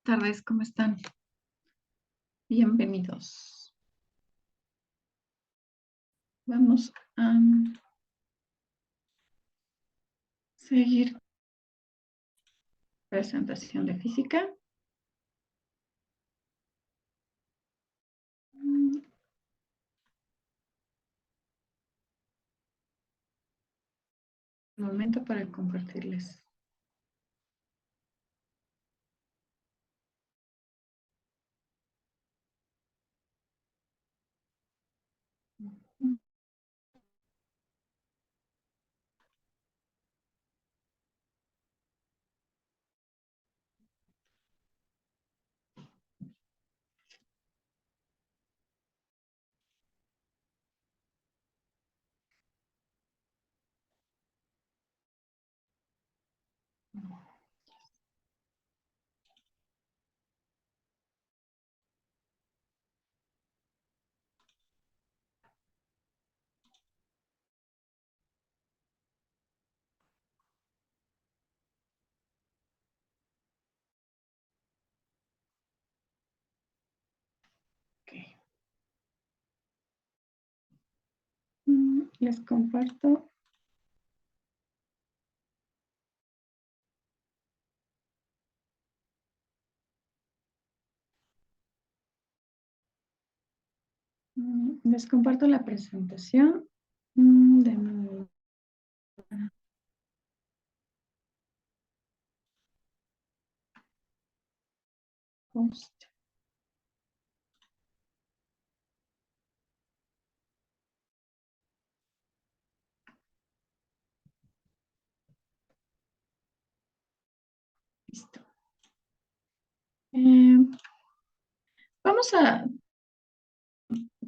Tardes, ¿cómo están? Bienvenidos. Vamos a seguir presentación de física. Un momento para compartirles. Okay. Les comparto. Les comparto la presentación. De nuevo. Post. Listo. Vamos a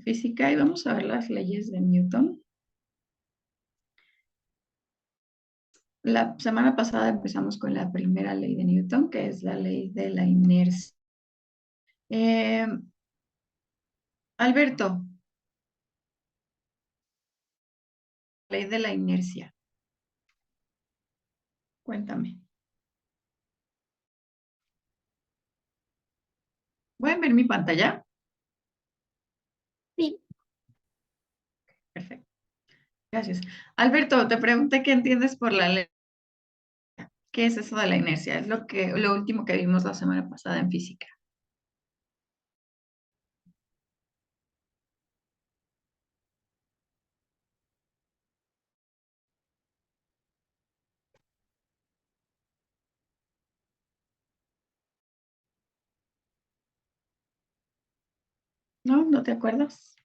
física y vamos a ver las leyes de Newton. La semana pasada empezamos con la primera ley de Newton, que es la ley de la inercia. Alberto, ley de la inercia. Cuéntame. ¿Pueden ver mi pantalla? Sí. Perfecto. Gracias. Alberto, te pregunté qué entiendes por la ley. ¿Qué es eso de la inercia? Es lo último que vimos la semana pasada en física. ¿No? ¿No te acuerdas?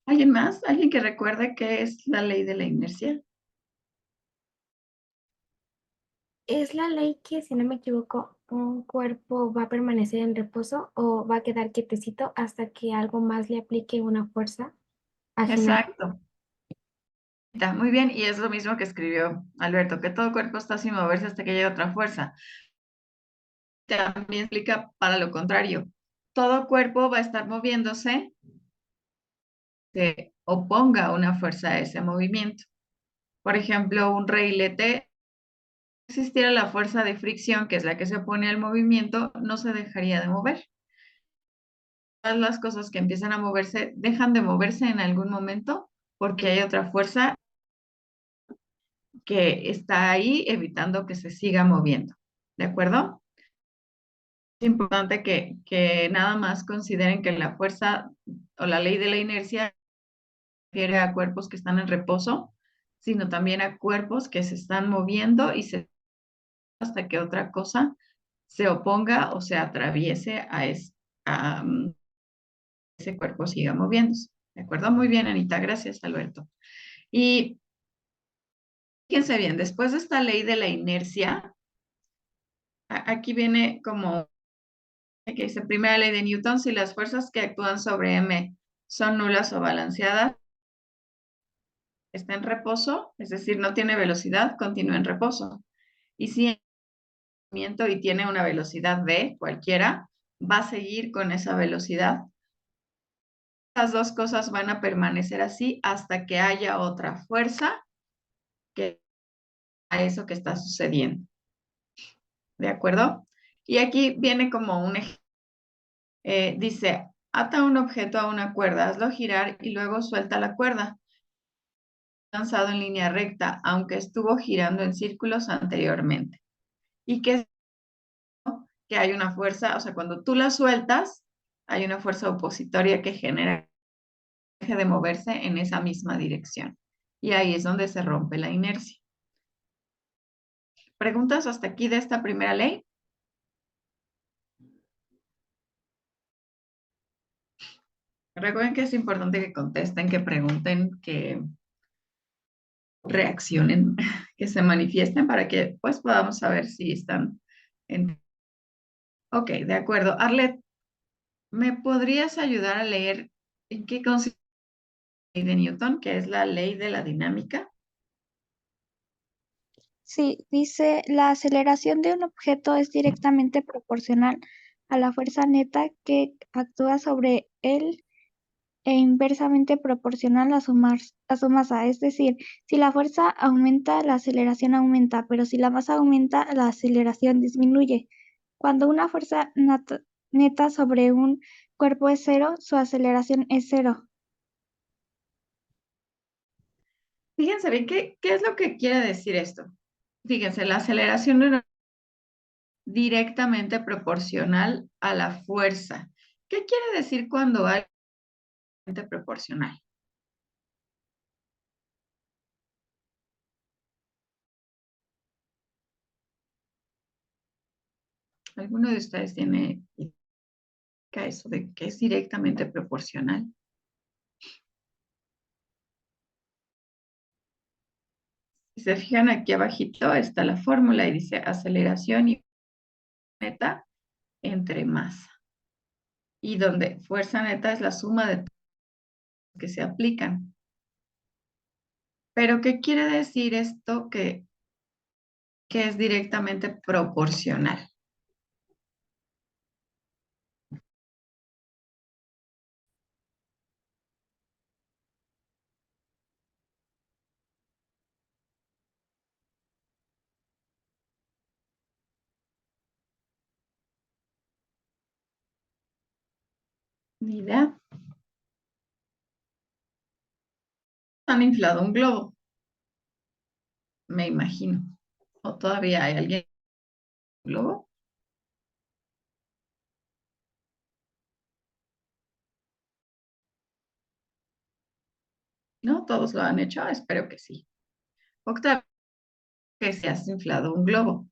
¿Alguien más? ¿Alguien que recuerde qué es la ley de la inercia? Es la ley que, si no me equivoco, un cuerpo va a permanecer en reposo o va a quedar quietecito hasta que algo más le aplique una fuerza ajena. Exacto. Está muy bien, y es lo mismo que escribió Alberto, que todo cuerpo está sin moverse hasta que llegue otra fuerza. También explica para lo contrario. Todo cuerpo va a estar moviéndose, se oponga una fuerza a ese movimiento. Por ejemplo, un reilete, si existiera la fuerza de fricción, que es la que se opone al movimiento, no se dejaría de mover. Todas las cosas que empiezan a moverse dejan de moverse en algún momento porque hay otra fuerza que está ahí evitando que se siga moviendo. ¿De acuerdo? Es importante que nada más consideren que la fuerza o la ley de la inercia refiere a cuerpos que están en reposo, sino también a cuerpos que se están moviendo y se hasta que otra cosa se oponga o se atraviese a ese cuerpo siga moviéndose. ¿De acuerdo? Muy bien, Anita. Gracias, Alberto. Y fíjense bien, después de esta ley de la inercia, aquí viene como que dice, primera ley de Newton, si las fuerzas que actúan sobre M son nulas o balanceadas, está en reposo, es decir, no tiene velocidad, continúa en reposo. Y si en movimiento y tiene una velocidad v, cualquiera, va a seguir con esa velocidad Las dos cosas van a permanecer así hasta que haya otra fuerza que a eso que está sucediendo. ¿De acuerdo? Y aquí viene como un ejemplo. Dice, ata un objeto a una cuerda, hazlo girar y luego suelta la cuerda. Lanzado en línea recta, aunque estuvo girando en círculos anteriormente. Y que hay una fuerza, o sea, cuando tú la sueltas, hay una fuerza opositoria que genera que deje de moverse en esa misma dirección. Y ahí es donde se rompe la inercia. ¿Preguntas hasta aquí de esta primera ley? Recuerden que es importante que contesten, que pregunten, que reaccionen, que se manifiesten para que pues podamos saber si están en... Ok, de acuerdo. Arlet, ¿me podrías ayudar a leer en qué consiste la ley de Newton, que es la ley de la dinámica? Sí, dice, la aceleración de un objeto es directamente proporcional a la fuerza neta que actúa sobre él e inversamente proporcional a su masa. Es decir, si la fuerza aumenta, la aceleración aumenta, pero si la masa aumenta, la aceleración disminuye. Cuando una fuerza neta sobre un cuerpo es cero, su aceleración es cero. Fíjense bien, ¿qué es lo que quiere decir esto? Fíjense, la aceleración no es directamente proporcional a la fuerza. ¿Qué quiere decir cuando hay proporcional? ¿Alguno de ustedes tiene idea eso de que es directamente proporcional? Si se fijan aquí abajito está la fórmula y dice aceleración y neta entre masa. Y donde fuerza neta es la suma de que se aplican. Pero ¿qué quiere decir esto que es directamente proporcional? Ni idea. Han inflado un globo, me imagino. ¿O todavía hay alguien en un globo? ¿No? ¿Todos lo han hecho? Espero que sí. Octavio, que se has inflado un globo.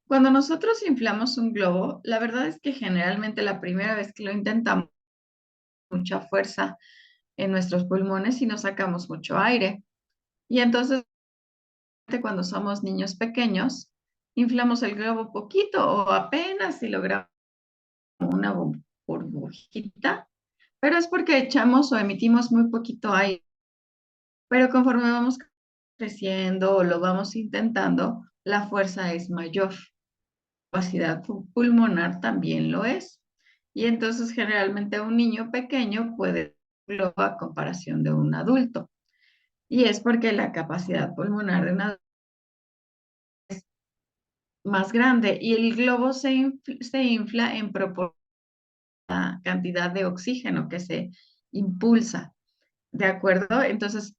Cuando nosotros inflamos un globo, la verdad es que generalmente la primera vez que lo intentamos, mucha fuerza en nuestros pulmones y nos sacamos mucho aire. Y entonces, cuando somos niños pequeños, inflamos el globo poquito o apenas si logramos una burbujita, pero es porque echamos o emitimos muy poquito aire. Pero conforme vamos creciendo o lo vamos intentando, la fuerza es mayor. La capacidad pulmonar también lo es. Y entonces generalmente un niño pequeño puede globo a comparación de un adulto. Y es porque la capacidad pulmonar de un adulto es más grande y el globo se infla en proporción a la cantidad de oxígeno que se impulsa. ¿De acuerdo? Entonces,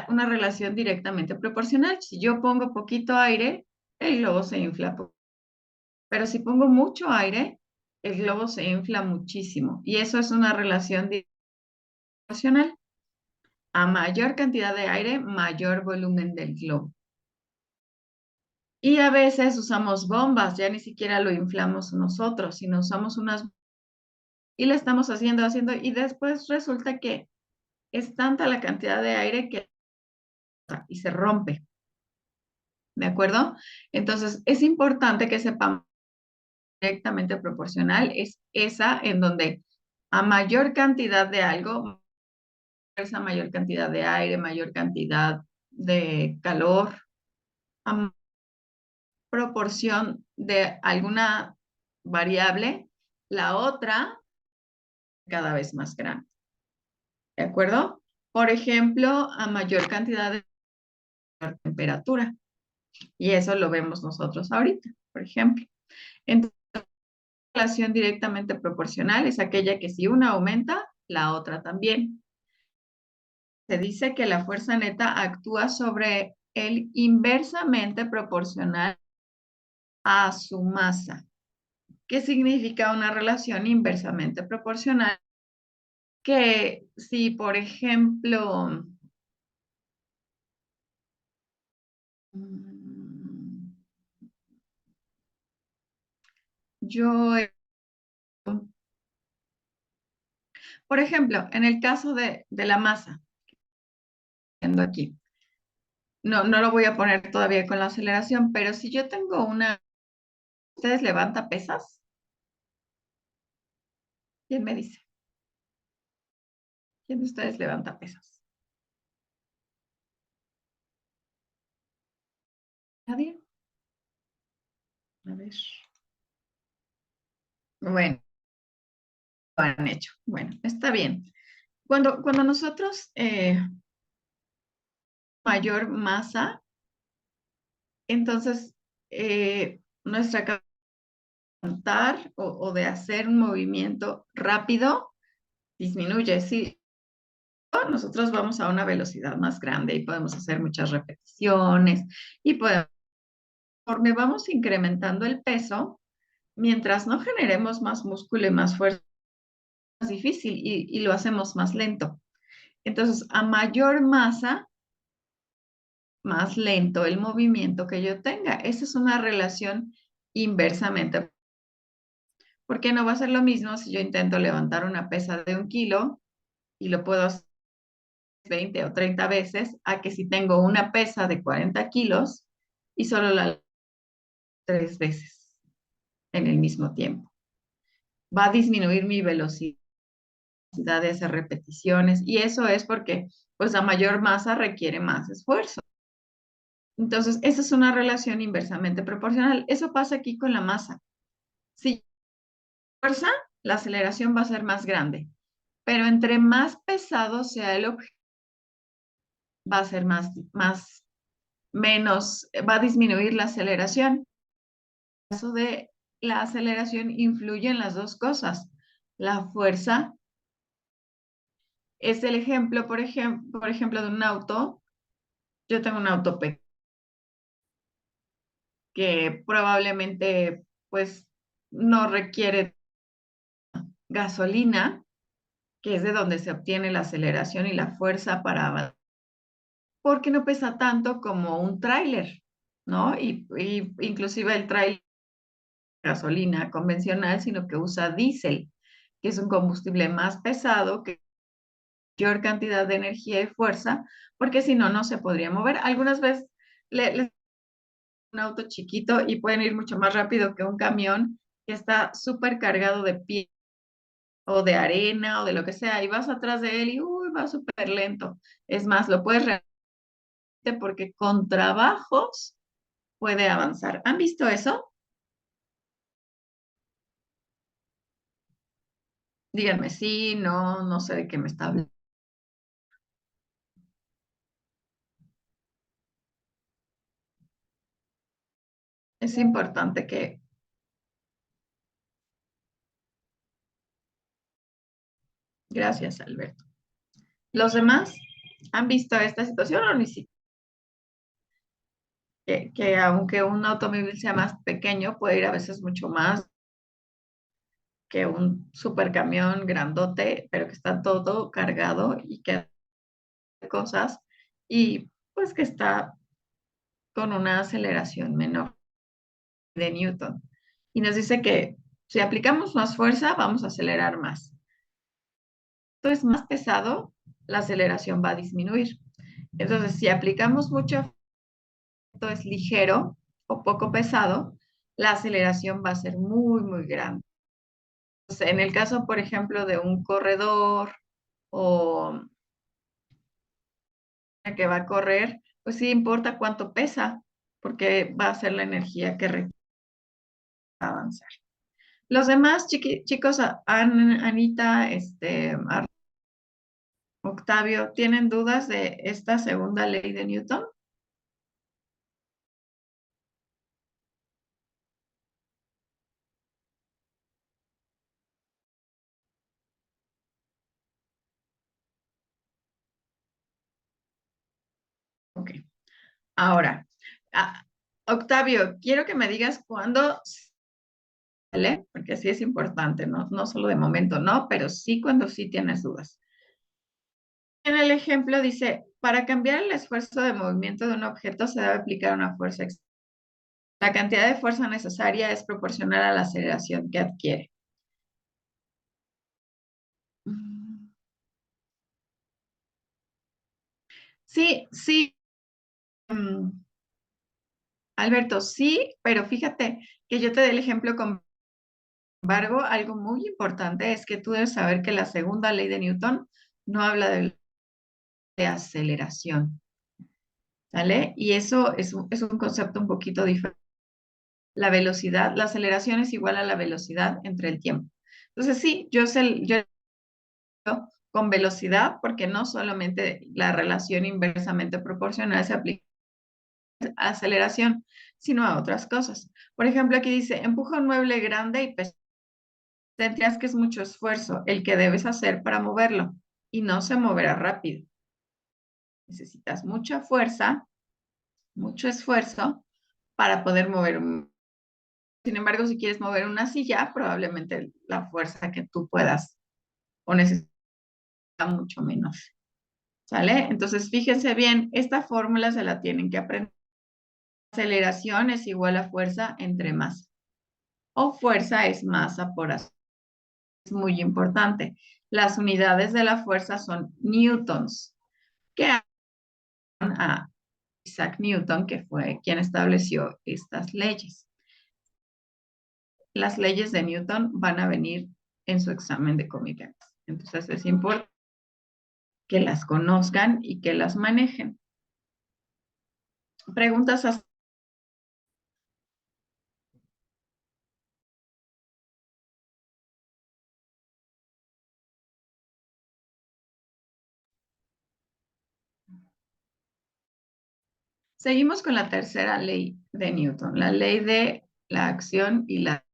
una relación directamente proporcional. Si yo pongo poquito aire, el globo se infla. Pero si pongo mucho aire, el globo se infla muchísimo. Y eso es una relación proporcional. A mayor cantidad de aire, mayor volumen del globo. Y a veces usamos bombas, ya ni siquiera lo inflamos nosotros, sino usamos unas y le estamos haciendo, y después resulta que es tanta la cantidad de aire que y se rompe. ¿De acuerdo? Entonces, es importante que sepamos directamente proporcional, es esa en donde a mayor cantidad de algo, esa mayor cantidad de aire, mayor cantidad de calor a proporción de alguna variable, la otra cada vez más grande. ¿De acuerdo? Por ejemplo, a mayor cantidad de temperatura. Y eso lo vemos nosotros ahorita, por ejemplo. Entonces, la relación directamente proporcional es aquella que si una aumenta, la otra también. Se dice que la fuerza neta actúa sobre el inversamente proporcional a su masa. ¿Qué significa una relación inversamente proporcional? Que si, por ejemplo, yo, por ejemplo, en el caso de la masa, viendo aquí, no lo voy a poner todavía con la aceleración, pero si yo tengo una, ¿ustedes levanta pesas? ¿Quién me dice? ¿Quién de ustedes levanta pesas? ¿Nadie? A ver. Bueno, lo han hecho. Bueno, está bien. Cuando nosotros mayor masa, entonces nuestra capacidad de levantar o de hacer un movimiento rápido disminuye. Sí, nosotros vamos a una velocidad más grande y podemos hacer muchas repeticiones y podemos, conforme vamos incrementando el peso, mientras no generemos más músculo y más fuerza, es más difícil y lo hacemos más lento. Entonces, a mayor masa, más lento el movimiento que yo tenga. Esa es una relación inversamente. Porque no va a ser lo mismo si yo intento levantar una pesa de 1 kilo y lo puedo hacer 20 o 30 veces, a que si tengo una pesa de 40 kilos y solo la 3 veces en el mismo tiempo. Va a disminuir mi velocidad de hacer repeticiones y eso es porque pues la mayor masa requiere más esfuerzo. Entonces, esa es una relación inversamente proporcional. Eso pasa aquí con la masa. Si fuerza, la aceleración va a ser más grande, pero entre más pesado sea el objeto, va a ser menos, va a disminuir la aceleración. En el caso de la aceleración influye en las dos cosas. La fuerza es el ejemplo, por ejemplo, de un auto. Yo tengo un auto pequeño que probablemente pues no requiere gasolina, que es de donde se obtiene la aceleración y la fuerza para avanzar, porque no pesa tanto como un tráiler, ¿no? Y inclusive el tráiler gasolina convencional, sino que usa diésel, que es un combustible más pesado, que mayor cantidad de energía y fuerza, porque si no, no se podría mover. Algunas veces le un auto chiquito y pueden ir mucho más rápido que un camión que está súper cargado de pie o de arena o de lo que sea, y vas atrás de él y uy, va súper lento. Es más, lo puedes realizar porque con trabajos puede avanzar. ¿Han visto eso? Díganme sí, no, no sé de qué me está hablando. Es importante que, gracias, Alberto. ¿Los demás han visto esta situación o ni siquiera? Que aunque un automóvil sea más pequeño, puede ir a veces mucho más que un supercamión grandote, pero que está todo cargado y que hace cosas y pues que está con una aceleración menor de Newton. Y nos dice que si aplicamos más fuerza, vamos a acelerar más. Esto es más pesado, la aceleración va a disminuir. Entonces, si aplicamos mucho, esto es ligero o poco pesado, la aceleración va a ser muy, muy grande. Entonces, en el caso, por ejemplo, de un corredor o que va a correr, pues sí importa cuánto pesa, porque va a ser la energía que requiere avanzar. Los demás chicos, Anita, Octavio, ¿tienen dudas de esta segunda ley de Newton? Ok. Ahora, ah, Octavio, quiero que me digas cuándo sale, porque sí es importante, ¿no? No solo de momento, no, pero sí cuando sí tienes dudas. En el ejemplo dice, para cambiar el esfuerzo de movimiento de un objeto se debe aplicar una fuerza externa. La cantidad de fuerza necesaria es proporcional a la aceleración que adquiere. Mm. Sí, sí, mm, Alberto, sí, pero fíjate que yo te doy el ejemplo con embargo, algo muy importante es que tú debes saber que la segunda ley de Newton no habla de aceleración, ¿sale? Y eso es un concepto un poquito diferente. La velocidad, la aceleración es igual a la velocidad entre el tiempo. Entonces, sí, yo con velocidad, porque no solamente la relación inversamente proporcional se aplica a aceleración, sino a otras cosas. Por ejemplo, aquí dice, empuja un mueble grande y pesa. Tendrías que es mucho esfuerzo el que debes hacer para moverlo y no se moverá rápido. Necesitas mucha fuerza, mucho esfuerzo para poder mover un... Sin embargo, si quieres mover una silla, probablemente la fuerza que tú puedas o necesitas mucho menos. ¿Sale? Entonces, fíjense bien, esta fórmula se la tienen que aprender. Aceleración es igual a fuerza entre masa. O fuerza es masa por azúcar. Es muy importante. Las unidades de la fuerza son newtons, que a Isaac Newton, que fue quien estableció estas leyes. Las leyes de Newton van a venir en su examen de Comic. Entonces es importante que las conozcan y que las manejen. Preguntas hasta... Seguimos con la tercera ley de Newton, la ley de la acción y la...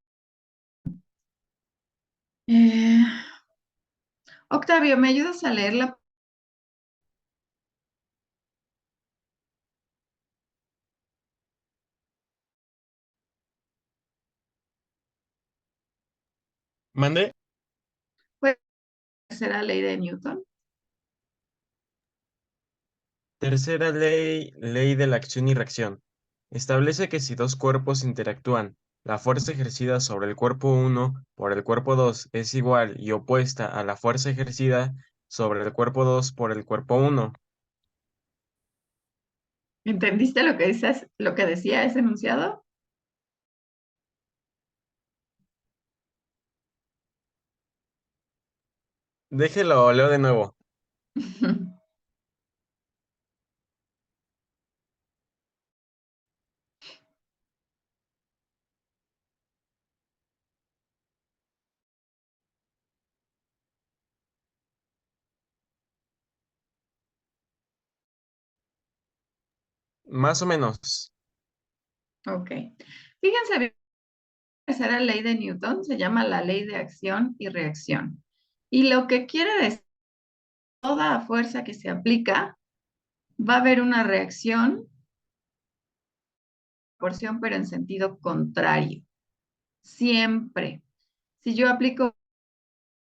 Eh, Octavio, ¿me ayudas a leerla? ¿Mande? Pues, tercera ley de Newton. Tercera ley, ley de la acción y reacción. Establece que si dos cuerpos interactúan, la fuerza ejercida sobre el cuerpo 1 por el cuerpo 2 es igual y opuesta a la fuerza ejercida sobre el cuerpo 2 por el cuerpo 1. ¿Entendiste lo que dices, lo que decía ese enunciado? Déjelo, leo de nuevo. Más o menos. Ok. Fíjense bien, la tercera ley de Newton se llama la ley de acción y reacción. Y lo que quiere decir, toda fuerza que se aplica, va a haber una reacción, porción, pero en sentido contrario. Siempre. Si yo aplico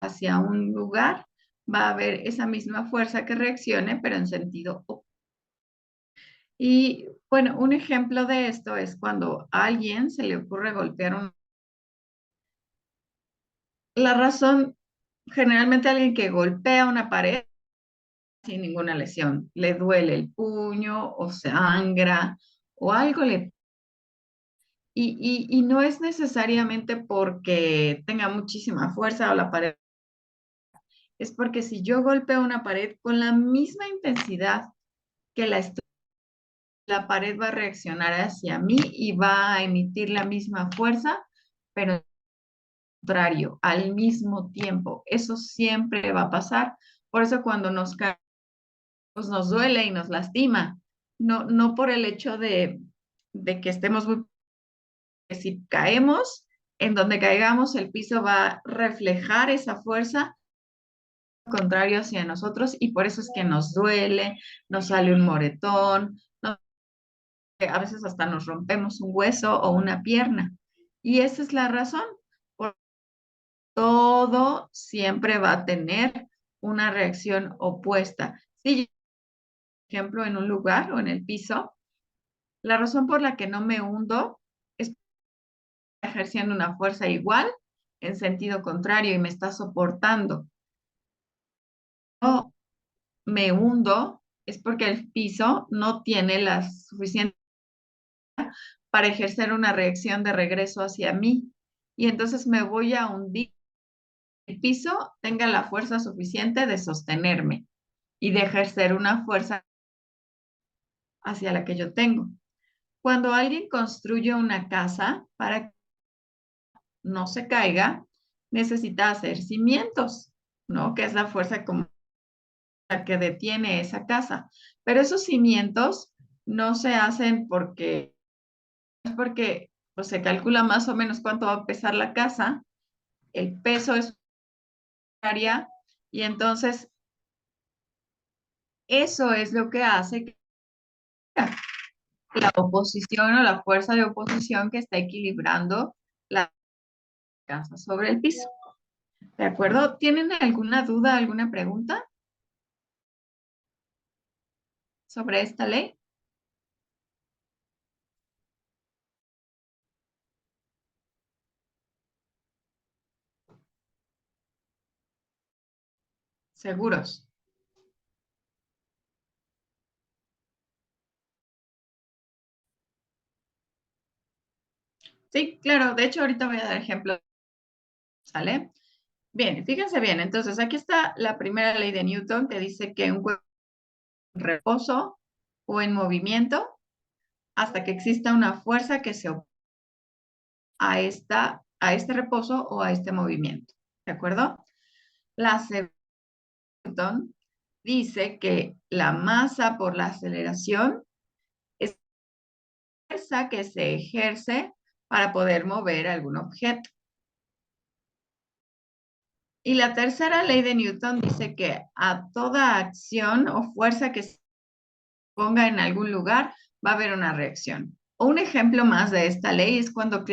hacia un lugar, va a haber esa misma fuerza que reaccione, pero en sentido opuesto. Y bueno, un ejemplo de esto es cuando a alguien se le ocurre golpear un... La razón, generalmente alguien que golpea una pared sin ninguna lesión, le duele el puño o sangra o algo le... Y no es necesariamente porque tenga muchísima fuerza o la pared, es porque si yo golpeo una pared con la misma intensidad que la estoy la pared va a reaccionar hacia mí y va a emitir la misma fuerza, pero al contrario, al mismo tiempo. Eso siempre va a pasar. Por eso cuando nos caemos, pues nos duele y nos lastima. No por el hecho de que estemos muy... Si caemos, en donde caigamos, el piso va a reflejar esa fuerza contrario hacia nosotros y por eso es que nos duele, nos sale un moretón, a veces hasta nos rompemos un hueso o una pierna. Y esa es la razón. Por todo siempre va a tener una reacción opuesta. Si, por ejemplo, en un lugar o en el piso, la razón por la que no me hundo es ejerciendo una fuerza igual en sentido contrario y me está soportando. No me hundo es porque el piso no tiene la suficiente para ejercer una reacción de regreso hacia mí. Y entonces me voy a hundir. El piso tenga la fuerza suficiente de sostenerme y de ejercer una fuerza hacia la que yo tengo. Cuando alguien construye una casa, para que no se caiga, necesita hacer cimientos, ¿no? Que es la fuerza como la que detiene esa casa. Pero esos cimientos no se hacen porque pues, se calcula más o menos cuánto va a pesar la casa, el peso es área y entonces eso es lo que hace que la oposición o la fuerza de oposición que está equilibrando la casa sobre el piso. ¿De acuerdo? ¿Tienen alguna duda, alguna pregunta sobre esta ley? Seguros. Sí, claro. De hecho, ahorita voy a dar ejemplos. ¿Sale? Bien, fíjense bien. Entonces, aquí está la primera ley de Newton que dice que un cuerpo en reposo o en movimiento hasta que exista una fuerza que se oponga a este reposo o a este movimiento. ¿De acuerdo? La segunda Newton dice que la masa por la aceleración es la fuerza que se ejerce para poder mover algún objeto. Y la tercera ley de Newton dice que a toda acción o fuerza que se ponga en algún lugar va a haber una reacción. Un ejemplo más de esta ley es cuando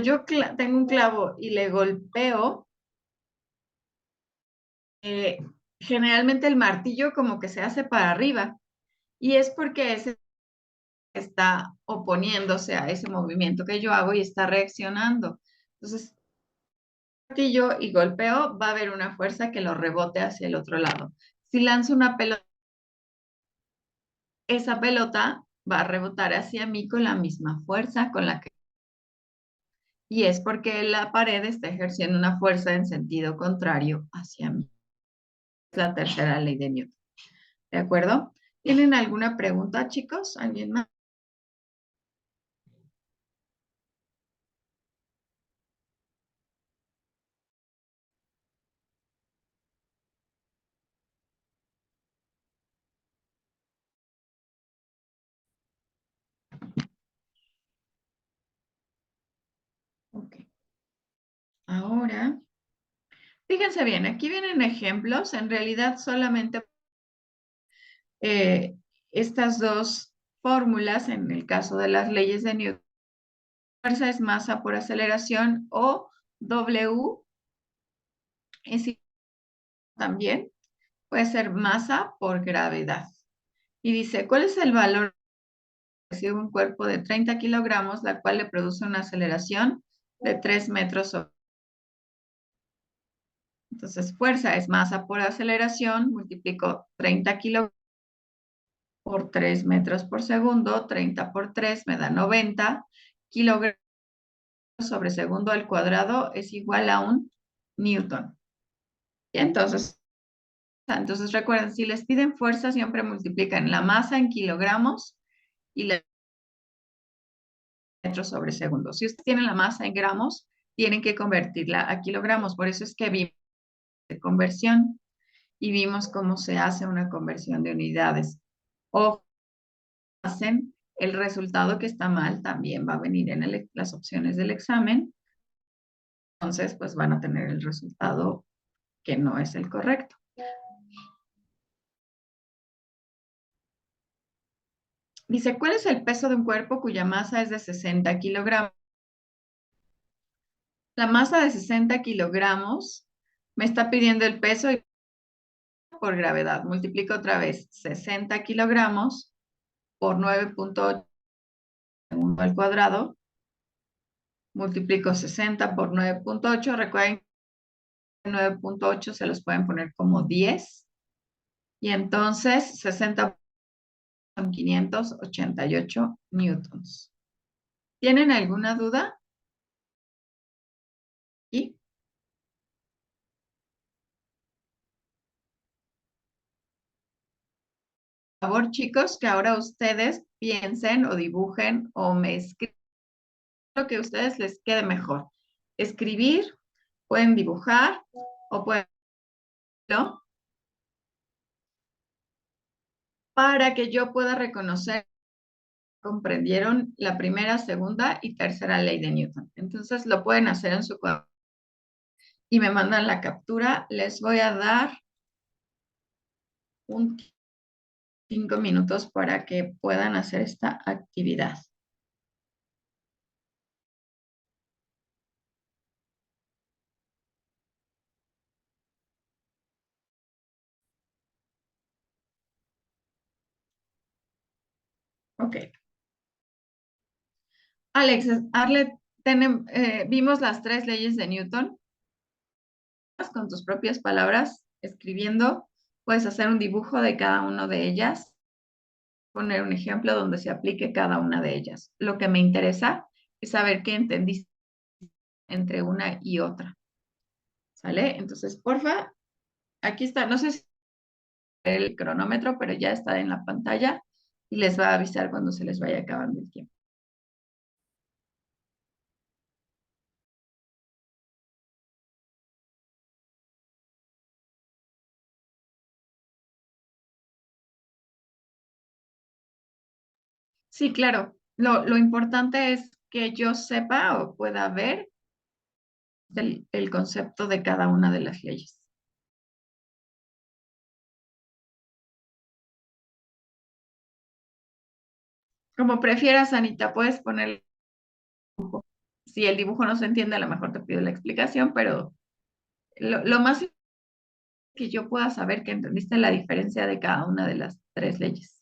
yo tengo un clavo y le golpeo, generalmente el martillo como que se hace para arriba y es porque ese está oponiéndose a ese movimiento que yo hago y está reaccionando. Entonces, martillo y golpeo, va a haber una fuerza que lo rebote hacia el otro lado. Si lanzo una pelota, esa pelota va a rebotar hacia mí con la misma fuerza con la que... Y es porque la pared está ejerciendo una fuerza en sentido contrario hacia mí. Es la tercera ley de Newton. ¿De acuerdo? ¿Tienen alguna pregunta, chicos? ¿Alguien más? Ok. Ahora, fíjense bien, aquí vienen ejemplos. En realidad solamente estas dos fórmulas, en el caso de las leyes de Newton, fuerza es masa por aceleración o W es también puede ser masa por gravedad. Y dice, ¿cuál es el valor de un cuerpo de 30 kilogramos, la cual le produce una aceleración de 3 metros sobre... Entonces, fuerza es masa por aceleración, multiplico 30 kilogramos por 3 metros por segundo, 30 por 3 me da 90 kilogramos sobre segundo al cuadrado es igual a un newton. Y entonces, Entonces recuerden, si les piden fuerza, siempre multiplican la masa en kilogramos y la metros sobre segundo. Si ustedes tienen la masa en gramos, tienen que convertirla a kilogramos. Por eso es que vimos de conversión y vimos cómo se hace una conversión de unidades. O hacen el resultado que está mal, también va a venir en las opciones del examen. Entonces, pues van a tener el resultado que no es el correcto. Dice, ¿cuál es el peso de un cuerpo cuya masa es de 60 kilogramos? La masa de 60 kilogramos me está pidiendo el peso por gravedad. Multiplico otra vez 60 kilogramos por 9.8 al cuadrado. Multiplico 60 por 9.8. Recuerden que 9.8 se los pueden poner como 10. Y entonces 60 son 588 newtons. ¿Tienen alguna duda? ¿Y? Por favor, chicos, que ahora ustedes piensen o dibujen o me escriban lo que a ustedes les quede mejor. Escribir, pueden dibujar o pueden, ¿no? Para que yo pueda reconocer comprendieron la primera, segunda y tercera ley de Newton. Entonces lo pueden hacer en su cuaderno y me mandan la captura. Les voy a dar 5 minutos para que puedan hacer esta actividad. Ok. Alex, Arlet, vimos las 3 leyes de Newton. Con tus propias palabras, escribiendo, puedes hacer un dibujo de cada una de ellas, poner un ejemplo donde se aplique cada una de ellas. Lo que me interesa es saber qué entendiste entre una y otra. ¿Sale? Entonces, porfa, aquí está, no sé si el cronómetro, pero ya está en la pantalla y les va a avisar cuando se les vaya acabando el tiempo. Sí, claro. Lo importante es que yo sepa o pueda ver el concepto de cada una de las leyes. Como prefieras, Anita, puedes poner, si el dibujo no se entiende, a lo mejor te pido la explicación, pero lo más es que yo pueda saber que entendiste la diferencia de cada una de las 3 leyes.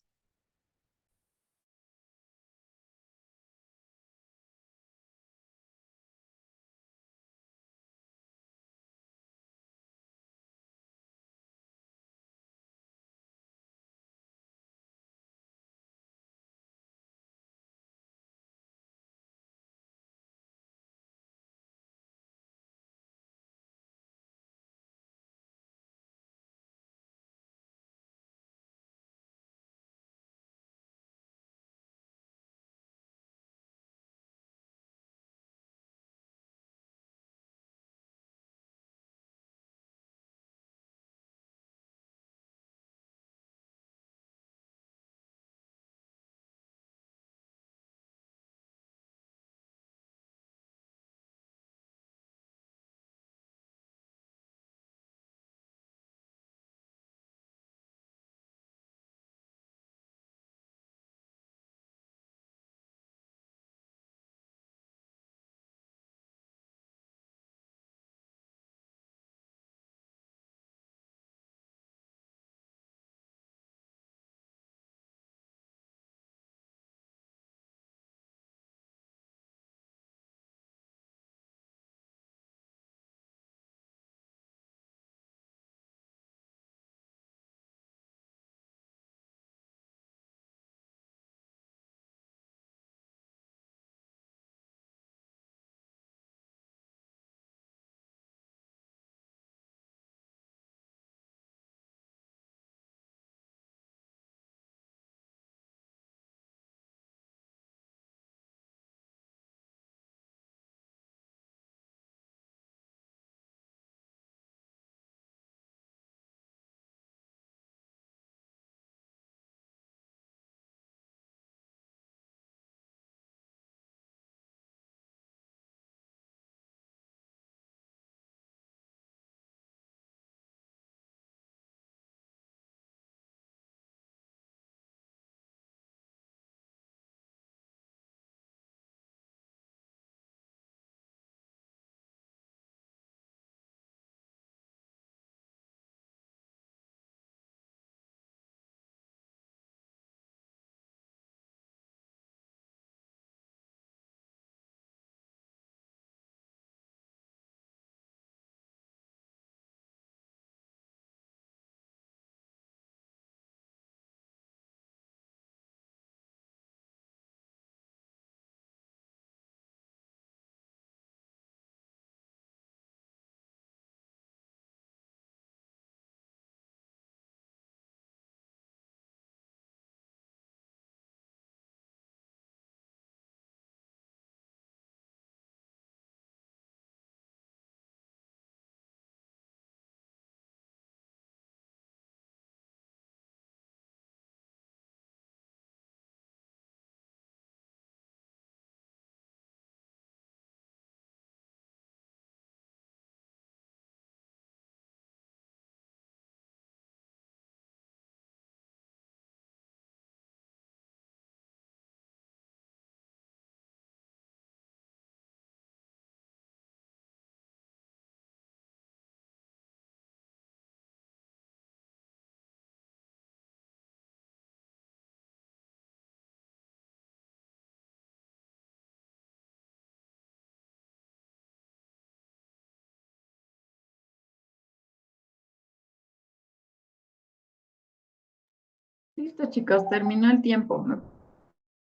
Listo, chicos, terminó el tiempo. Por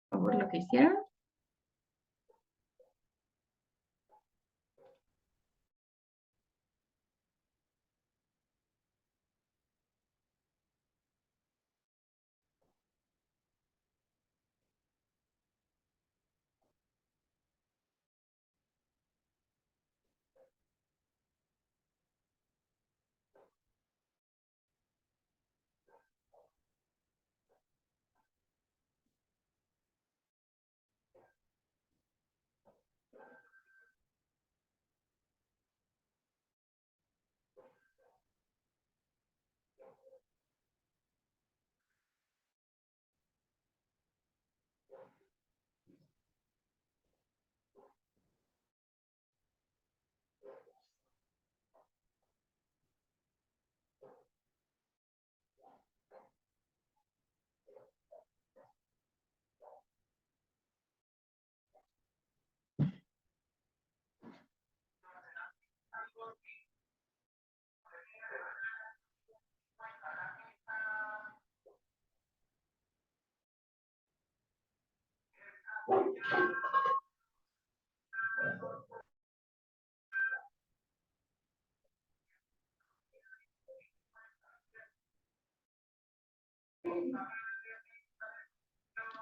favor, lo que hicieron.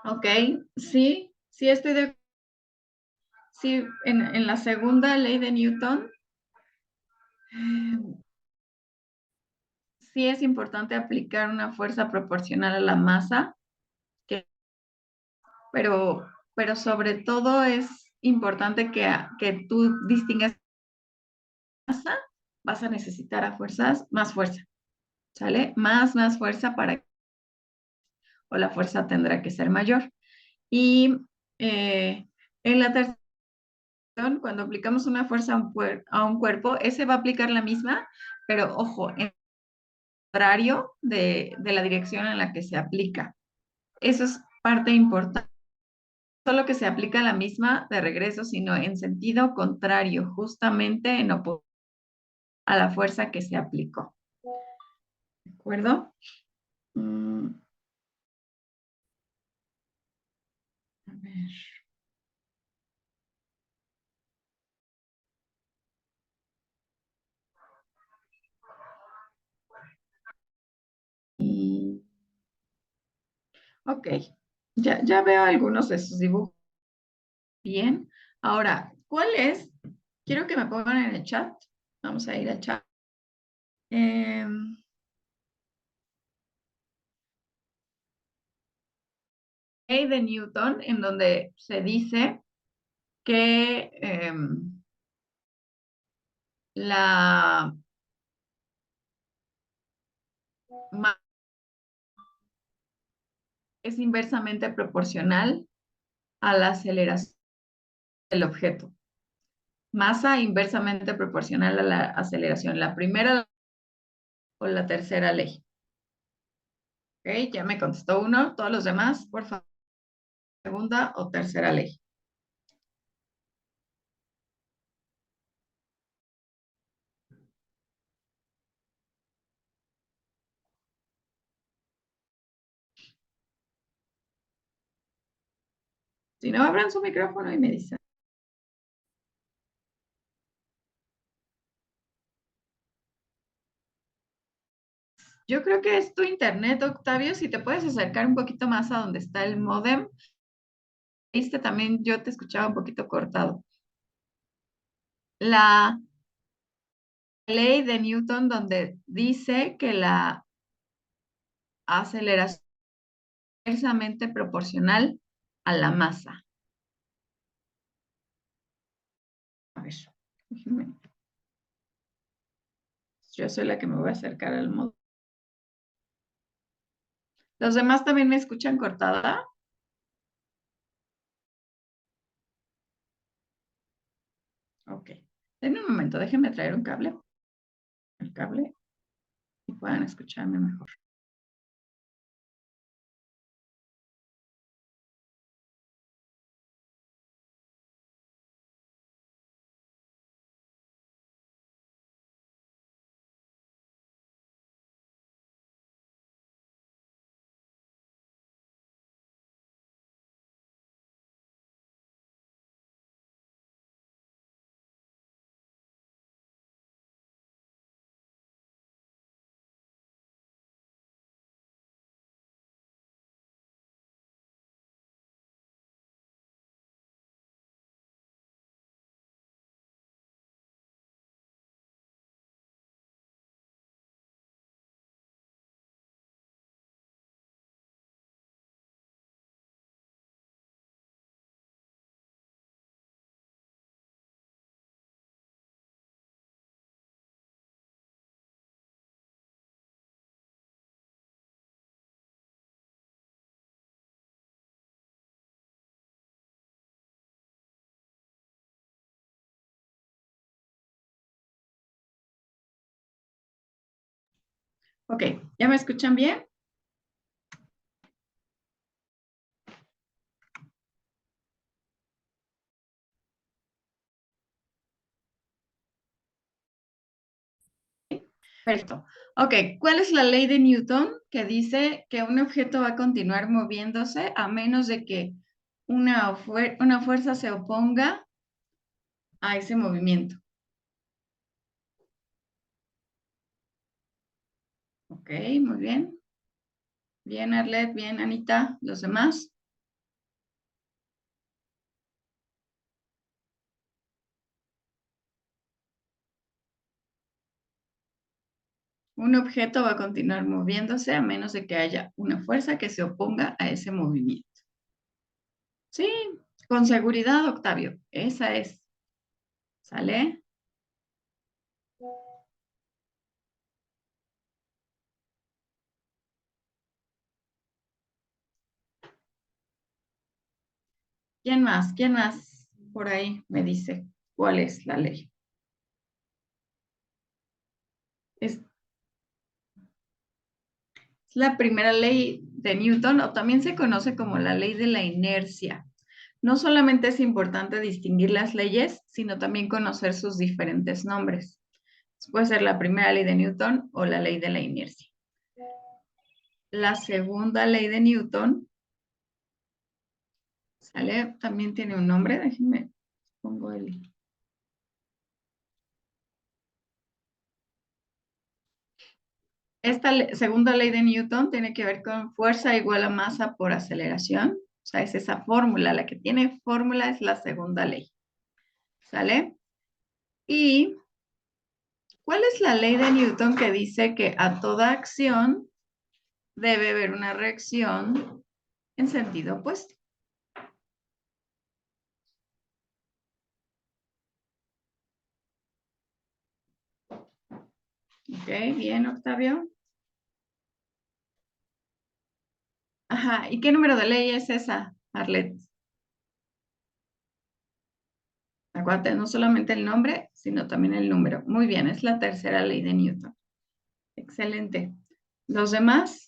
Ok, sí, sí estoy de sí, en la segunda ley de Newton, sí es importante aplicar una fuerza proporcional a la masa, que- pero sobre todo es importante que tú distingas masa, vas a necesitar a fuerzas, más fuerza, ¿sale? Más fuerza o la fuerza tendrá que ser mayor. Y en la tercera, cuando aplicamos una fuerza a un cuerpo, ese va a aplicar la misma, pero ojo, en contrario de la dirección en la que se aplica. Eso es parte importante. Solo que se aplica la misma de regreso, sino en sentido contrario, justamente en oposición a la fuerza que se aplicó. ¿De acuerdo? A ver. Ok, ya veo algunos de sus dibujos. Bien. Ahora, ¿cuál es? Quiero que me pongan en el chat. Vamos a ir al chat. Ley de Newton, en donde se dice que la masa es inversamente proporcional a la aceleración del objeto. Masa inversamente proporcional a la aceleración. La primera o la tercera ley. Ok, ya me contestó uno. Todos los demás, por favor, segunda o tercera ley. Si no, abran su micrófono y me dicen. Yo creo que es tu internet, Octavio. Si te puedes acercar un poquito más a donde está el módem. Viste, también yo te escuchaba un poquito cortado. La ley de Newton donde dice que la aceleración es inversamente proporcional a la masa. A ver, déjenme. Yo soy la que me voy a acercar al módem. ¿Los demás también me escuchan cortada? Ok. Denme un momento, déjenme traer un cable. El cable y puedan escucharme mejor. Ok, ¿ya me escuchan bien? Perfecto. Ok, ¿cuál es la ley de Newton que dice que un objeto va a continuar moviéndose a menos de que una fuerza se oponga a ese movimiento? Ok, muy bien. Bien, Arlet, bien, Anita, los demás. Un objeto va a continuar moviéndose a menos de que haya una fuerza que se oponga a ese movimiento. Sí, con seguridad, Octavio. Esa es. ¿Sale? ¿Quién más? ¿Quién más por ahí me dice cuál es la ley? Es la primera ley de Newton, o también se conoce como la ley de la inercia. No solamente es importante distinguir las leyes, sino también conocer sus diferentes nombres. Puede ser la primera ley de Newton o la ley de la inercia. La segunda ley de Newton, ¿sale? También tiene un nombre, déjenme, pongo el... Esta segunda ley de Newton tiene que ver con fuerza igual a masa por aceleración. O sea, es esa fórmula, la que tiene fórmula es la segunda ley. ¿Sale? ¿Y cuál es la ley de Newton que dice que a toda acción debe haber una reacción en sentido opuesto? Ok, bien, Octavio. Ajá, ¿y qué número de ley es esa, Arlet? Acuérdate, no solamente el nombre, sino también el número. Muy bien, es la tercera ley de Newton. Excelente. Los demás,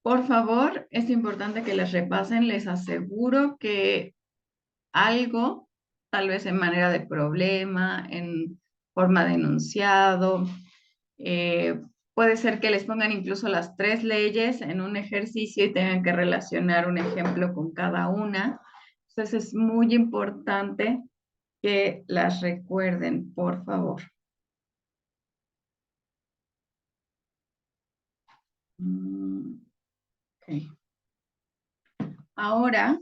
por favor, es importante que les repasen. Les aseguro que algo, tal vez en manera de problema, en forma de enunciado, puede ser que les pongan incluso las 3 leyes en un ejercicio y tengan que relacionar un ejemplo con cada una. Entonces es muy importante que las recuerden, por favor. Ok. Ahora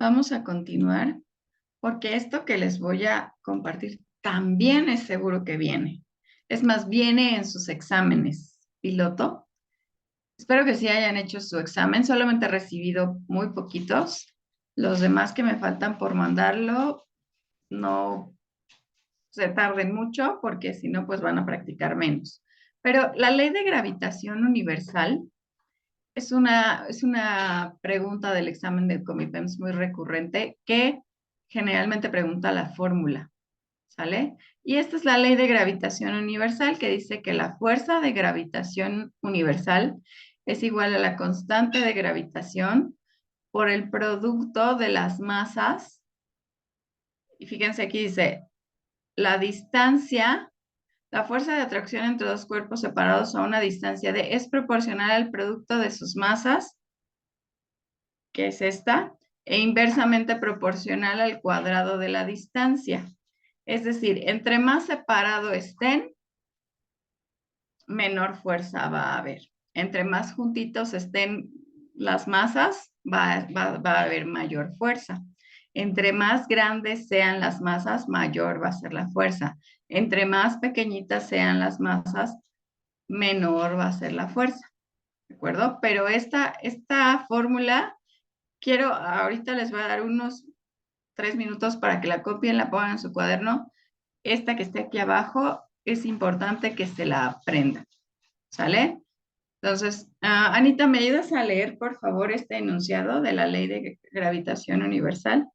vamos a continuar porque esto que les voy a compartir también es seguro que viene. Es más, viene en sus exámenes piloto. Espero que sí hayan hecho su examen. Solamente he recibido muy poquitos. Los demás que me faltan por mandarlo no se tarden mucho porque si no, pues van a practicar menos. Pero la ley de gravitación universal es una pregunta del examen del Comipems muy recurrente que generalmente pregunta la fórmula, ¿sale? Y esta es la ley de gravitación universal que dice que la fuerza de gravitación universal es igual a la constante de gravitación por el producto de las masas. Y fíjense aquí dice, la distancia, la fuerza de atracción entre dos cuerpos separados a una distancia de es proporcional al producto de sus masas, que es esta, e inversamente proporcional al cuadrado de la distancia. Es decir, entre más separado estén, menor fuerza va a haber. Entre más juntitos estén las masas, va a haber mayor fuerza. Entre más grandes sean las masas, mayor va a ser la fuerza. Entre más pequeñitas sean las masas, menor va a ser la fuerza. ¿De acuerdo? Pero esta fórmula, ahorita les voy a dar unos 3 minutos para que la copien, la pongan en su cuaderno. Esta que está aquí abajo, es importante que se la aprendan. ¿Sale? Entonces, Anita, ¿me ayudas a leer, por favor, este enunciado de la ley de gravitación universal?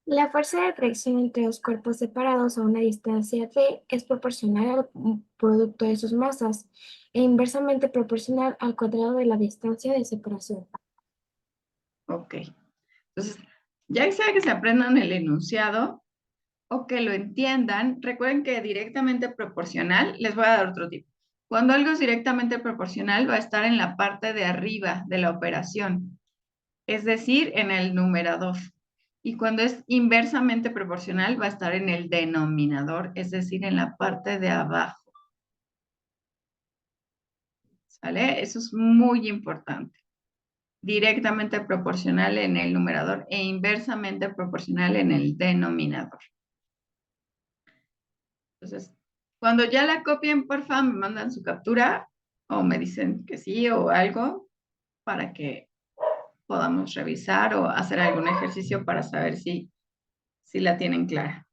La fuerza de atracción entre dos cuerpos separados a una distancia d es proporcional al producto de sus masas e inversamente proporcional al cuadrado de la distancia de separación. Ok. Entonces, ya sea que se aprendan el enunciado o que lo entiendan, recuerden que directamente proporcional, les voy a dar otro tipo. Cuando algo es directamente proporcional, va a estar en la parte de arriba de la operación, es decir, en el numerador. Y cuando es inversamente proporcional, va a estar en el denominador, es decir, en la parte de abajo. ¿Sale? Eso es muy importante. Directamente proporcional en el numerador e inversamente proporcional en el denominador. Entonces, cuando ya la copien, porfa, me mandan su captura o me dicen que sí o algo para que podamos revisar o hacer algún ejercicio para saber si la tienen clara.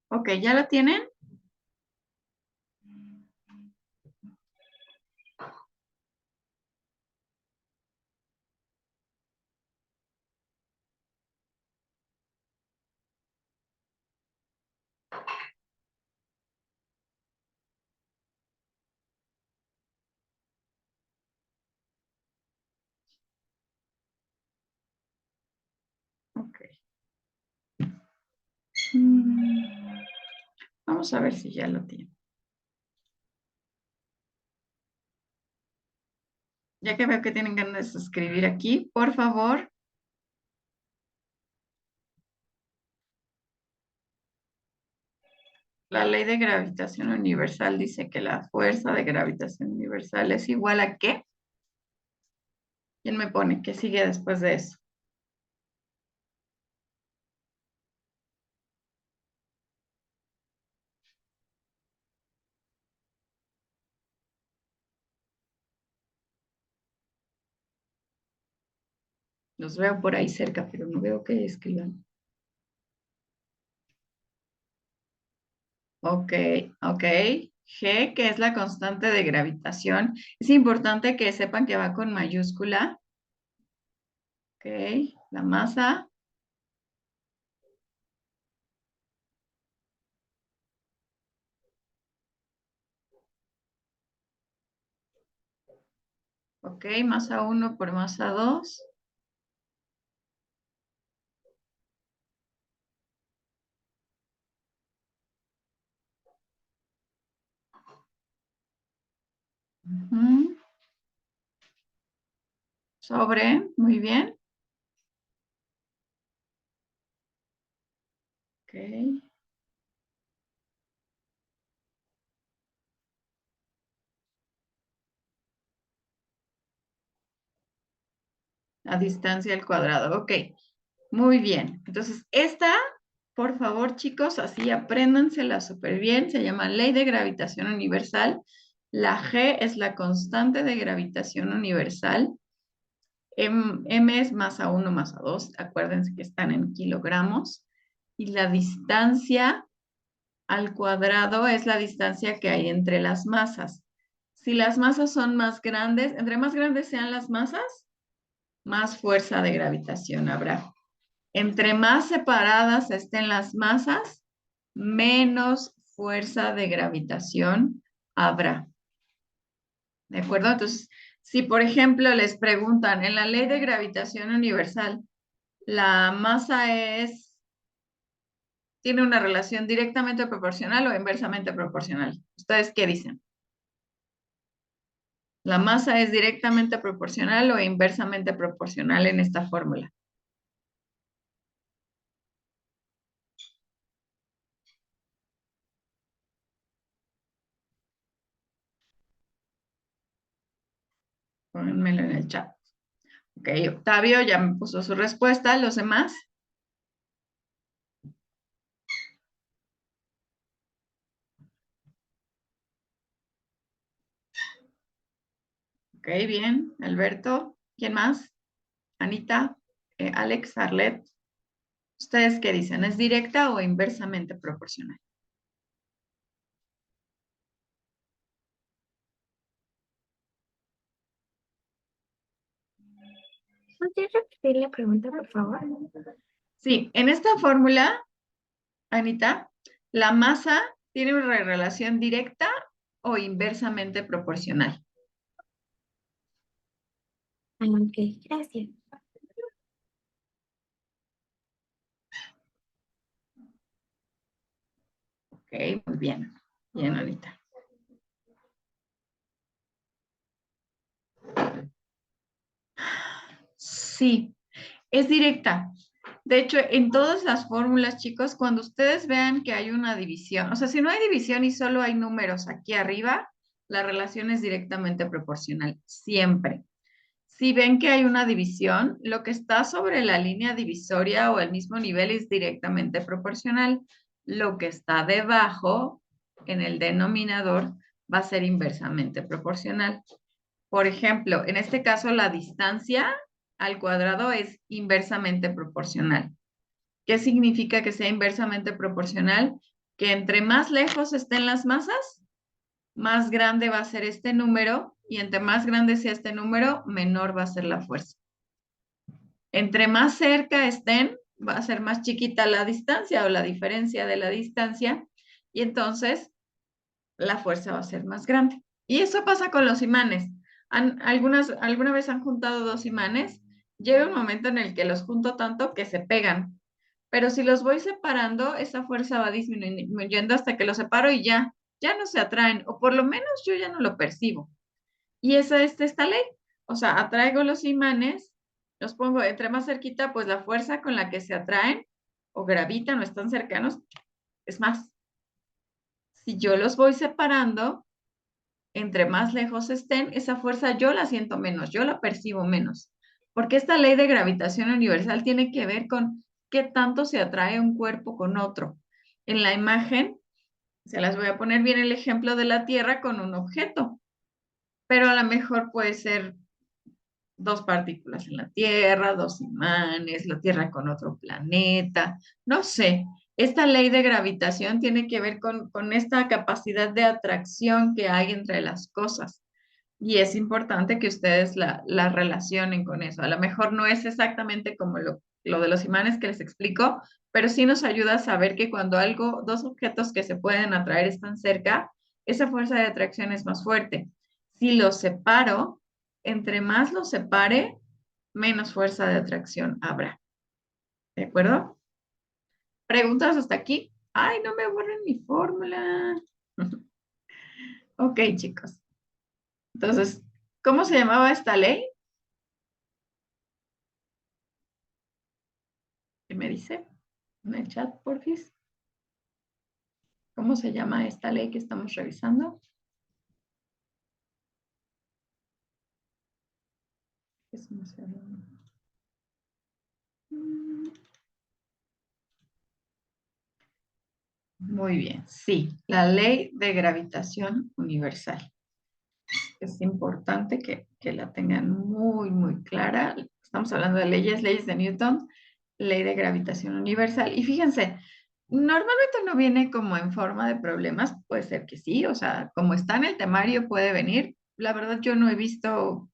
Ok, ¿ya la tienen? Ok. Vamos a ver si ya lo tienen. Ya que veo que tienen ganas de escribir aquí, por favor. La ley de gravitación universal dice que la fuerza de gravitación universal es igual a ¿qué? ¿Quién me pone? ¿Qué sigue después de eso? Los veo por ahí cerca, pero no veo que escriban. Ok, ok. G, que es la constante de gravitación. Es importante que sepan que va con mayúscula. Ok, la masa. Ok, masa 1 por masa 2. Sobre, muy bien. Ok. La distancia al cuadrado. Ok, muy bien. Entonces, esta, por favor, chicos, así apréndansela súper bien. Se llama Ley de Gravitación Universal. La G es la constante de gravitación universal. M es masa 1 masa 2. Acuérdense que están en kilogramos. Y la distancia al cuadrado es la distancia que hay entre las masas. Si las masas son más grandes, entre más grandes sean las masas, más fuerza de gravitación habrá. Entre más separadas estén las masas, menos fuerza de gravitación habrá. ¿De acuerdo? Entonces, si por ejemplo les preguntan en la ley de gravitación universal, la masa tiene una relación directamente proporcional o inversamente proporcional. ¿Ustedes qué dicen? ¿La masa es directamente proporcional o inversamente proporcional en esta fórmula? Pónganmelo en el chat. Ok, Octavio ya me puso su respuesta. ¿Los demás? Ok, bien. Alberto, ¿quién más? Anita, Alex, Arlet. ¿Ustedes qué dicen? ¿Es directa o inversamente proporcional? ¿Podrías repetir la pregunta, por favor? Sí, en esta fórmula, Anita, la masa tiene una relación directa o inversamente proporcional. Ok, gracias. Ok, muy bien. Bien, Anita. Sí, es directa. De hecho, en todas las fórmulas, chicos, cuando ustedes vean que hay una división, o sea, si no hay división y solo hay números aquí arriba, la relación es directamente proporcional, siempre. Si ven que hay una división, lo que está sobre la línea divisoria o el mismo nivel es directamente proporcional. Lo que está debajo, en el denominador, va a ser inversamente proporcional. Por ejemplo, en este caso, la distancia al cuadrado es inversamente proporcional. ¿Qué significa que sea inversamente proporcional? Que entre más lejos estén las masas, más grande va a ser este número y entre más grande sea este número, menor va a ser la fuerza. Entre más cerca estén, va a ser más chiquita la distancia o la diferencia de la distancia y entonces la fuerza va a ser más grande. Y eso pasa con los imanes. ¿Alguna vez han juntado dos imanes? Llega un momento en el que los junto tanto que se pegan. Pero si los voy separando, esa fuerza va disminuyendo hasta que los separo y ya no se atraen, o por lo menos yo ya no lo percibo. Y esa es esta ley. O sea, atraigo los imanes, los pongo entre más cerquita, pues la fuerza con la que se atraen o gravitan o están cercanos es más. Si yo los voy separando, entre más lejos estén, esa fuerza yo la siento menos, yo la percibo menos. Porque esta ley de gravitación universal tiene que ver con qué tanto se atrae un cuerpo con otro. En la imagen, se las voy a poner bien el ejemplo de la Tierra con un objeto, pero a lo mejor puede ser dos partículas en la Tierra, dos imanes, la Tierra con otro planeta, no sé. Esta ley de gravitación tiene que ver con esta capacidad de atracción que hay entre las cosas. Y es importante que ustedes la relacionen con eso. A lo mejor no es exactamente como lo de los imanes que les explico, pero sí nos ayuda a saber que cuando dos objetos que se pueden atraer están cerca, esa fuerza de atracción es más fuerte. Si los separo, entre más los separe, menos fuerza de atracción habrá. ¿De acuerdo? ¿Preguntas hasta aquí? Ay, no me borren mi fórmula. Ok, chicos. Entonces, ¿cómo se llamaba esta ley? ¿Qué me dice? En el chat, porfis. ¿Cómo se llama esta ley que estamos revisando? Muy bien, sí, la ley de gravitación universal. Es importante que la tengan muy, muy clara. Estamos hablando de leyes de Newton, ley de gravitación universal. Y fíjense, normalmente no viene como en forma de problemas, puede ser que sí, o sea, como está en el temario puede venir. La verdad yo no he visto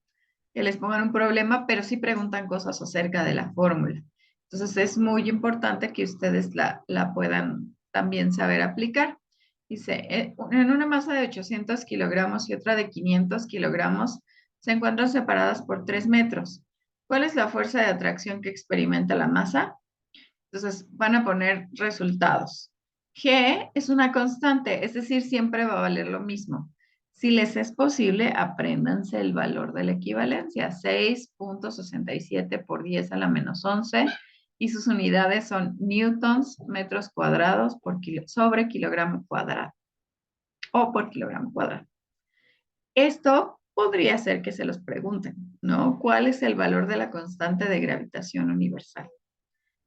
que les pongan un problema, pero sí preguntan cosas acerca de la fórmula. Entonces es muy importante que ustedes la puedan también saber aplicar. Dice, en una masa de 800 kilogramos y otra de 500 kilogramos se encuentran separadas por 3 metros. ¿Cuál es la fuerza de atracción que experimenta la masa? Entonces van a poner resultados. G es una constante, es decir, siempre va a valer lo mismo. Si les es posible, apréndanse el valor de la equivalencia, 6.67 por 10 a la menos 11, y sus unidades son newtons, metros cuadrados sobre kilogramo cuadrado, o por kilogramo cuadrado. Esto podría ser que se los pregunten, ¿no? ¿Cuál es el valor de la constante de gravitación universal?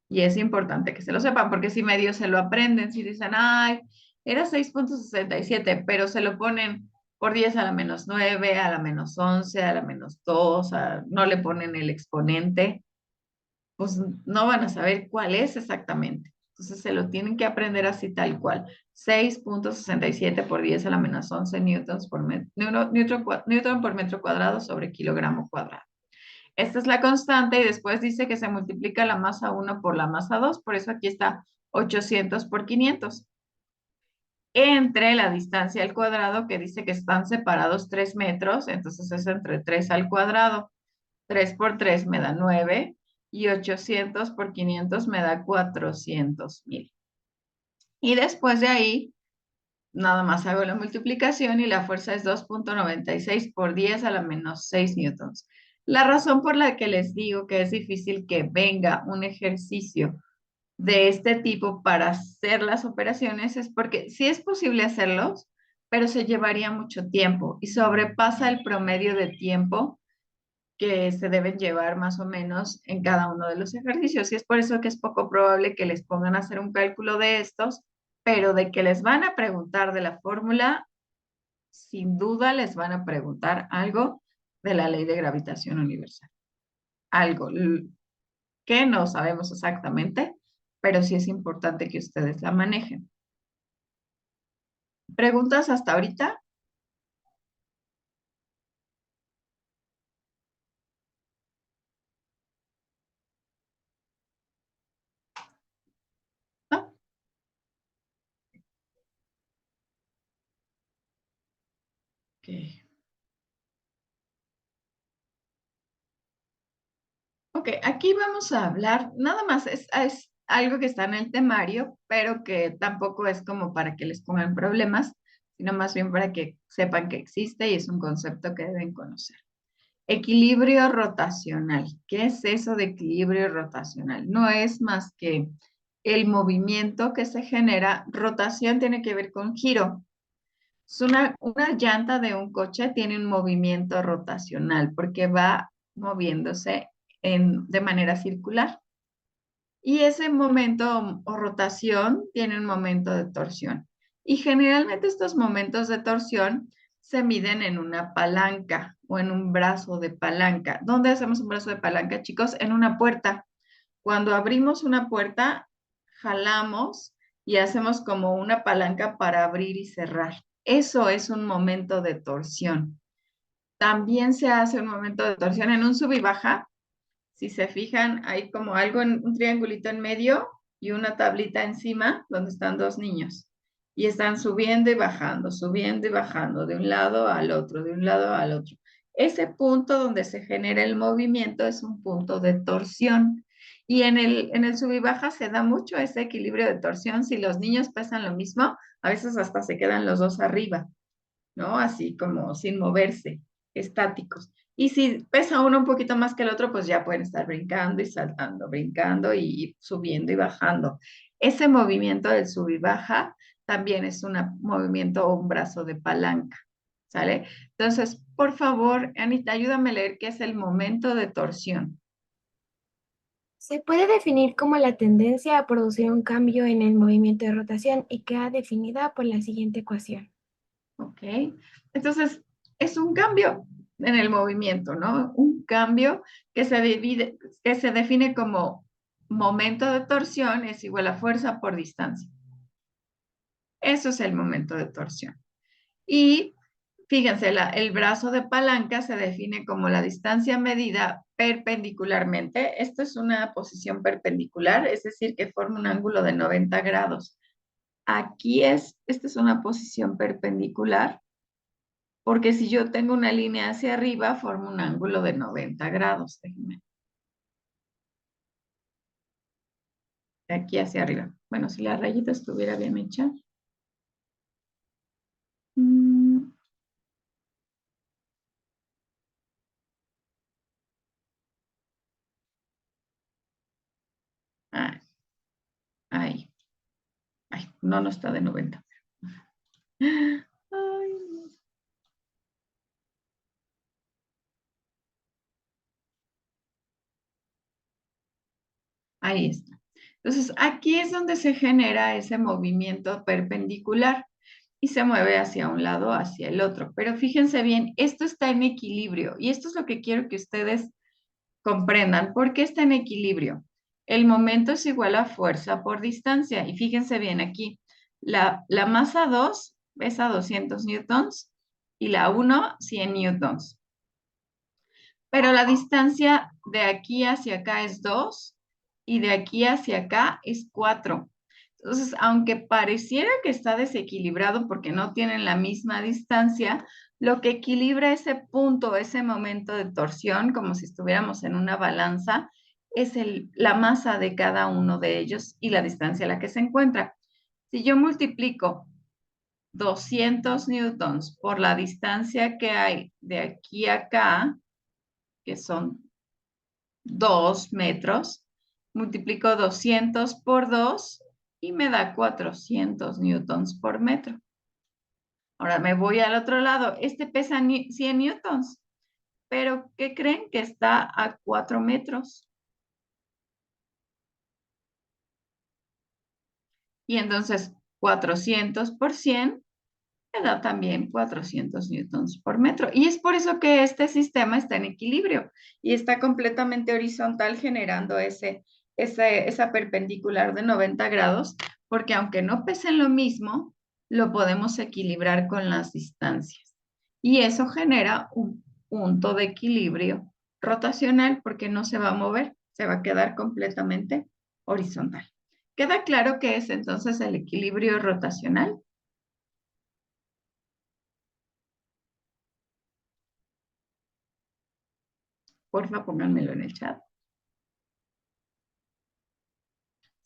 Y es importante que se lo sepan, porque si medio se lo aprenden, si dicen, ay, era 6.67, pero se lo ponen por 10 a la menos 9, a la menos 11, a la menos 2, no le ponen el exponente, pues no van a saber cuál es exactamente. Entonces se lo tienen que aprender así tal cual. 6.67 por 10 a la menos 11 newton por metro cuadrado sobre kilogramo cuadrado. Esta es la constante y después dice que se multiplica la masa 1 por la masa 2, por eso aquí está 800 por 500. Entre la distancia al cuadrado que dice que están separados 3 metros, entonces es entre 3 al cuadrado. 3 por 3 me da 9 y 800 por 500 me da 400,000. Y después de ahí, nada más hago la multiplicación y la fuerza es 2.96 por 10 a la menos 6 newtons. La razón por la que les digo que es difícil que venga un ejercicio de este tipo para hacer las operaciones es porque sí es posible hacerlos, pero se llevaría mucho tiempo y sobrepasa el promedio de tiempo que se deben llevar más o menos en cada uno de los ejercicios. Y es por eso que es poco probable que les pongan a hacer un cálculo de estos, pero de que les van a preguntar de la fórmula, sin duda les van a preguntar algo de la ley de gravitación universal. Algo que no sabemos exactamente, pero sí es importante que ustedes la manejen. ¿Preguntas hasta ahorita? ¿No? Ok. Ok, aquí vamos a hablar, nada más es algo que está en el temario, pero que tampoco es como para que les pongan problemas, sino más bien para que sepan que existe y es un concepto que deben conocer. Equilibrio rotacional. ¿Qué es eso de equilibrio rotacional? No es más que el movimiento que se genera. Rotación tiene que ver con giro. Es una llanta de un coche tiene un movimiento rotacional porque va moviéndose de manera circular. Y ese momento o rotación tiene un momento de torsión. Y generalmente estos momentos de torsión se miden en una palanca o en un brazo de palanca. ¿Dónde hacemos un brazo de palanca, chicos? En una puerta. Cuando abrimos una puerta, jalamos y hacemos como una palanca para abrir y cerrar. Eso es un momento de torsión. También se hace un momento de torsión en un sub y baja. Si se fijan, hay como algo, un triangulito en medio y una tablita encima donde están dos niños. Y están subiendo y bajando, de un lado al otro, de un lado al otro. Ese punto donde se genera el movimiento es un punto de torsión. Y en el sub y baja se da mucho ese equilibrio de torsión. Si los niños pesan lo mismo, a veces hasta se quedan los dos arriba, ¿no? Así como sin moverse, estáticos. Y si pesa uno un poquito más que el otro, pues ya pueden estar brincando y saltando, brincando y subiendo y bajando. Ese movimiento del sub y baja también es un movimiento o un brazo de palanca, ¿sale? Entonces, por favor, Anita, ayúdame a leer qué es el momento de torsión, Se puede definir como la tendencia a producir un cambio en el movimiento de rotación y queda definida por la siguiente ecuación. ¿ok? Entonces, es un cambio en el movimiento, ¿no? Un cambio que se define como momento de torsión es igual a fuerza por distancia. Eso es el momento de torsión. Y fíjense, el brazo de palanca se define como la distancia medida perpendicularmente. Esto es una posición perpendicular, es decir, que forma un ángulo de 90 grados. Esta es una posición perpendicular, porque si yo tengo una línea hacia arriba, forma un ángulo de 90 grados. Déjenme. De aquí hacia arriba. Bueno, si la rayita estuviera bien hecha. Ah, ahí. Ay, no, no está de 90. Ay, no. Ahí está. Entonces, aquí es donde se genera ese movimiento perpendicular y se mueve hacia un lado, hacia el otro. Pero fíjense bien, esto está en equilibrio y esto es lo que quiero que ustedes comprendan. ¿Por qué está en equilibrio? El momento es igual a fuerza por distancia. Y fíjense bien aquí, la masa 2 pesa 200 newtons y la 1, 100 newtons. Pero la distancia de aquí hacia acá es 2 y de aquí hacia acá es 4. Entonces, aunque pareciera que está desequilibrado porque no tienen la misma distancia, lo que equilibra ese punto, ese momento de torsión, como si estuviéramos en una balanza, es la masa de cada uno de ellos y la distancia a la que se encuentra. Si yo multiplico 200 newtons por la distancia que hay de aquí a acá, que son 2 metros, multiplico 200 por 2 y me da 400 newtons por metro. Ahora me voy al otro lado. Este pesa 100 newtons, pero ¿qué creen? Que está a 4 metros. Y entonces 400 por 100 me da también 400 newtons por metro. Y es por eso que este sistema está en equilibrio y está completamente horizontal, generando esa perpendicular de 90 grados, porque aunque no pesen lo mismo, lo podemos equilibrar con las distancias. Y eso genera un punto de equilibrio rotacional porque no se va a mover, se va a quedar completamente horizontal. ¿Queda claro qué es entonces el equilibrio rotacional? Porfa, pónganmelo en el chat.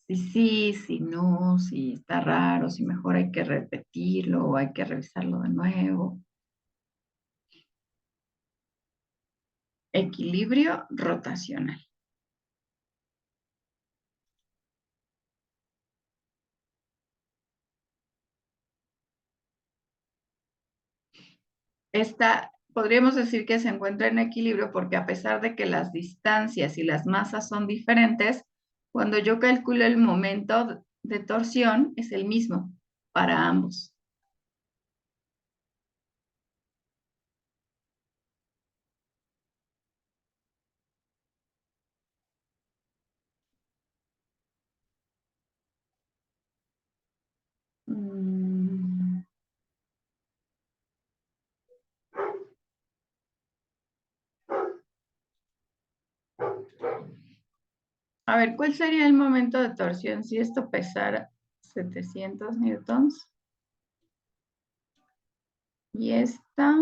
Si sí, si no, si está raro, si mejor hay que repetirlo o hay que revisarlo de nuevo. Equilibrio rotacional. Podríamos decir que se encuentra en equilibrio porque a pesar de que las distancias y las masas son diferentes, cuando yo calculo el momento de torsión es el mismo para ambos. A ver, ¿cuál sería el momento de torsión si esto pesara 700 newtons? Y esta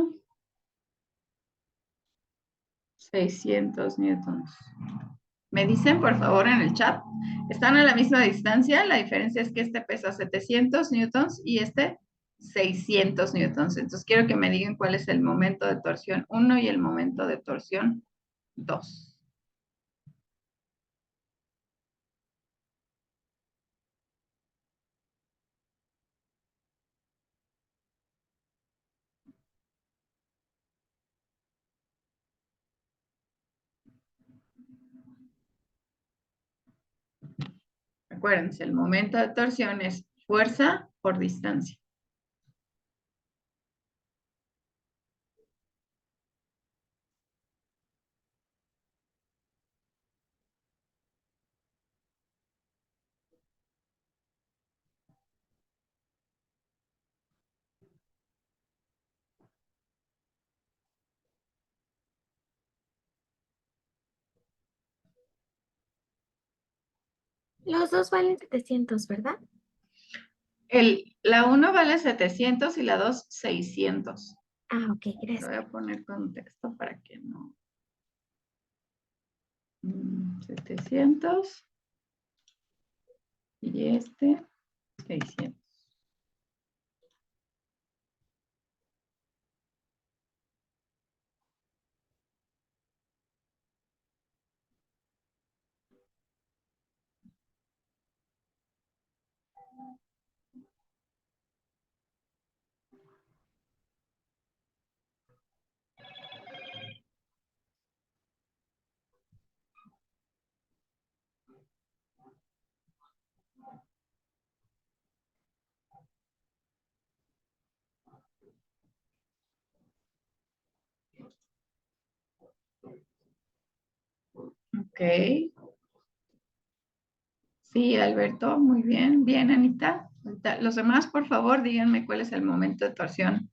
600 newtons. Me dicen, por favor, en el chat. Están a la misma distancia. La diferencia es que este pesa 700 newtons y este 600 newtons. Entonces, quiero que me digan cuál es el momento de torsión 1 y el momento de torsión 2. Acuérdense, el momento de torsión es fuerza por distancia. Los dos valen 700, ¿verdad? La 1 vale 700 y la 2 600. Ah, ok, Le gracias. voy a poner contexto para que no. 700 y este 600. Ok. Sí, Alberto, muy bien. Bien, Anita. Los demás, por favor, díganme cuál es el momento de torsión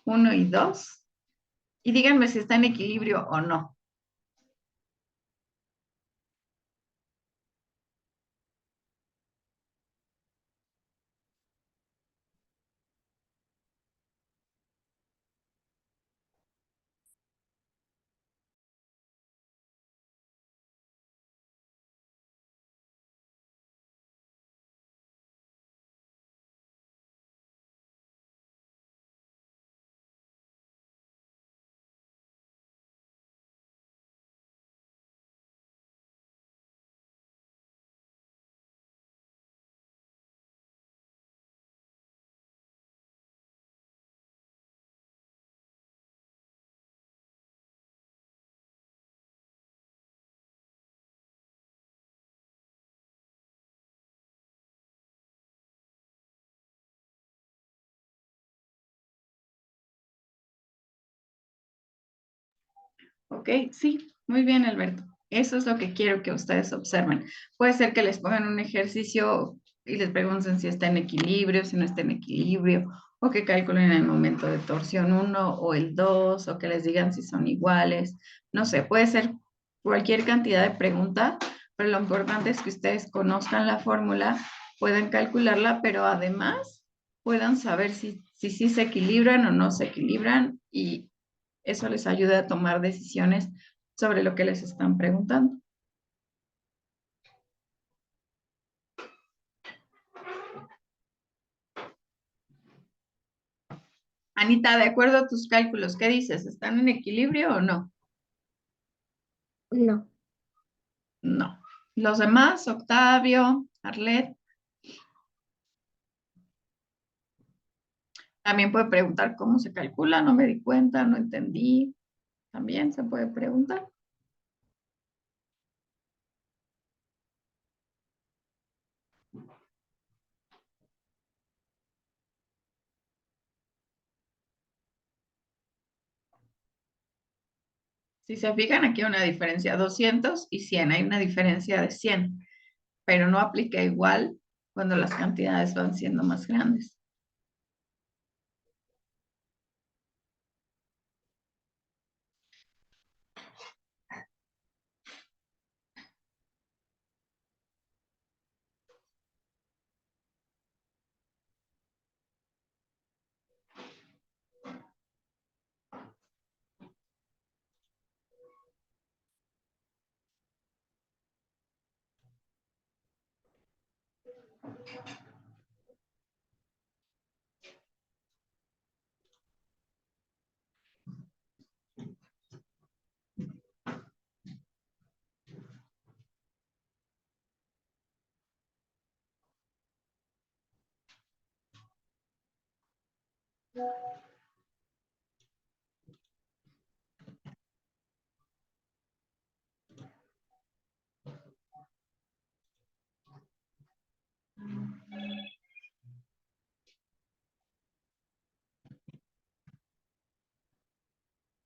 1 y 2. Y díganme si está en equilibrio o no. Ok, sí, muy bien, Alberto. Eso es lo que quiero que ustedes observen. Puede ser que les pongan un ejercicio y les pregunten si está en equilibrio, si no está en equilibrio, o que calculen el momento de torsión 1 o el 2, o que les digan si son iguales. No sé, puede ser cualquier cantidad de pregunta, pero lo importante es que ustedes conozcan la fórmula, puedan calcularla, pero además puedan saber si sí se equilibran o no se equilibran y eso les ayuda a tomar decisiones sobre lo que les están preguntando. Anita, de acuerdo a tus cálculos, ¿qué dices? ¿Están en equilibrio o no? No. No. Los demás, Octavio, Arlet, también puede preguntar cómo se calcula, no me di cuenta, no entendí. También se puede preguntar. Si se fijan, aquí hay una diferencia, 200 y 100, hay una diferencia de 100, pero no aplica igual cuando las cantidades van siendo más grandes.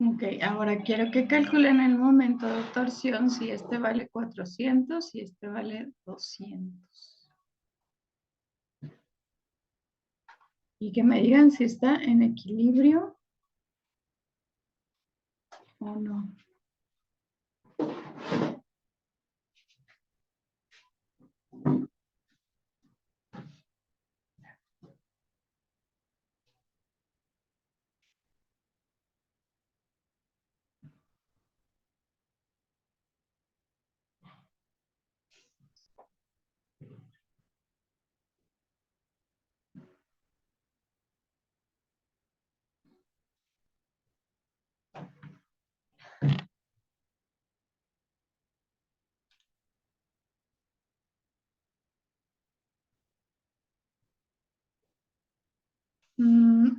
Ok, ahora quiero que calculen el momento de torsión si este vale 400 y este vale 200. Y que me digan si está en equilibrio o no.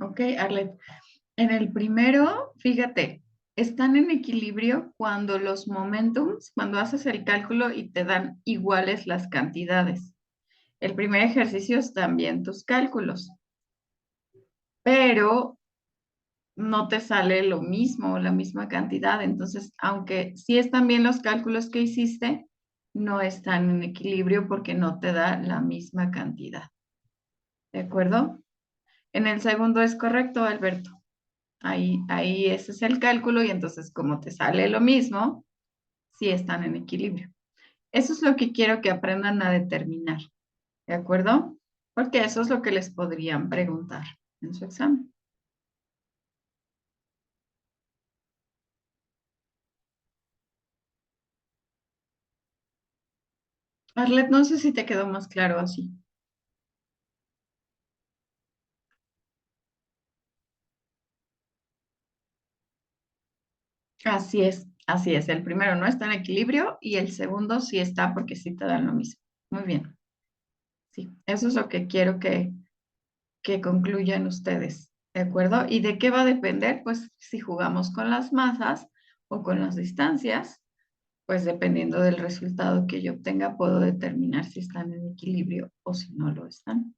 Ok, Arlet. En el primero, fíjate, están en equilibrio cuando los momentums, cuando haces el cálculo y te dan iguales las cantidades. El primer ejercicio están bien tus cálculos, pero no te sale lo mismo, la misma cantidad. Entonces, aunque sí están bien los cálculos que hiciste, no están en equilibrio porque no te da la misma cantidad. ¿De acuerdo? En el segundo es correcto, Alberto. Ahí ese es el cálculo y entonces como te sale lo mismo, sí están en equilibrio. Eso es lo que quiero que aprendan a determinar, ¿de acuerdo? Porque eso es lo que les podrían preguntar en su examen. Arlet, no sé si te quedó más claro así. Así es. El primero no está en equilibrio y el segundo sí está porque sí te dan lo mismo. Muy bien. Sí, eso es lo que quiero que concluyan ustedes, ¿de acuerdo? ¿Y de qué va a depender? Pues si jugamos con las masas o con las distancias, pues dependiendo del resultado que yo obtenga, puedo determinar si están en equilibrio o si no lo están.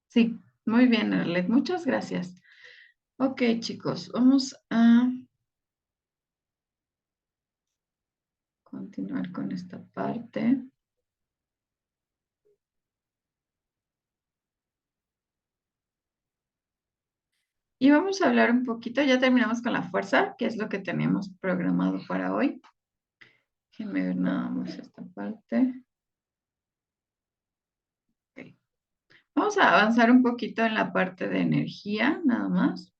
Sí, muy bien, Arlet, muchas gracias. Ok, chicos, vamos a continuar con esta parte. Y vamos a hablar un poquito, ya terminamos con la fuerza, que es lo que teníamos programado para hoy. Déjenme ver nada más esta parte. Ok. Vamos a avanzar un poquito en la parte de energía, nada más,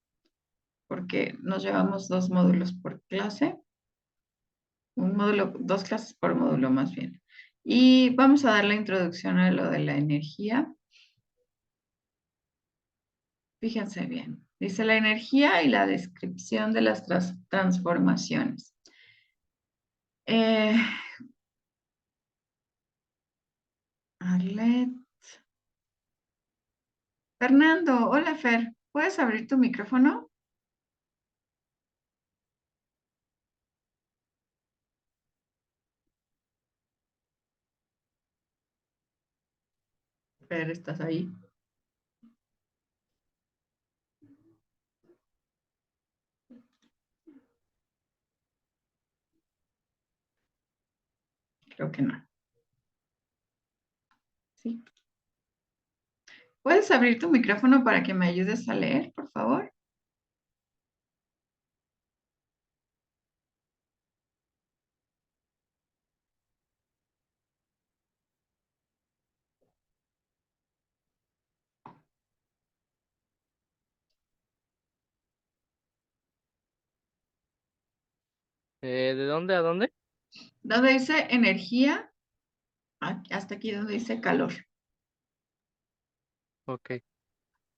porque nos llevamos dos módulos por clase, un módulo, dos clases por módulo más bien. Y vamos a dar la introducción a lo de la energía. Fíjense bien. Dice la energía y la descripción de las transformaciones. Eh, Arlet. Fernando, hola Fer, ¿puedes abrir tu micrófono? Fer, ¿estás ahí? Creo que no. Sí. ¿Puedes abrir tu micrófono para que me ayudes a leer, por favor? ¿De dónde a dónde? Donde dice energía, hasta aquí donde dice calor. Ok.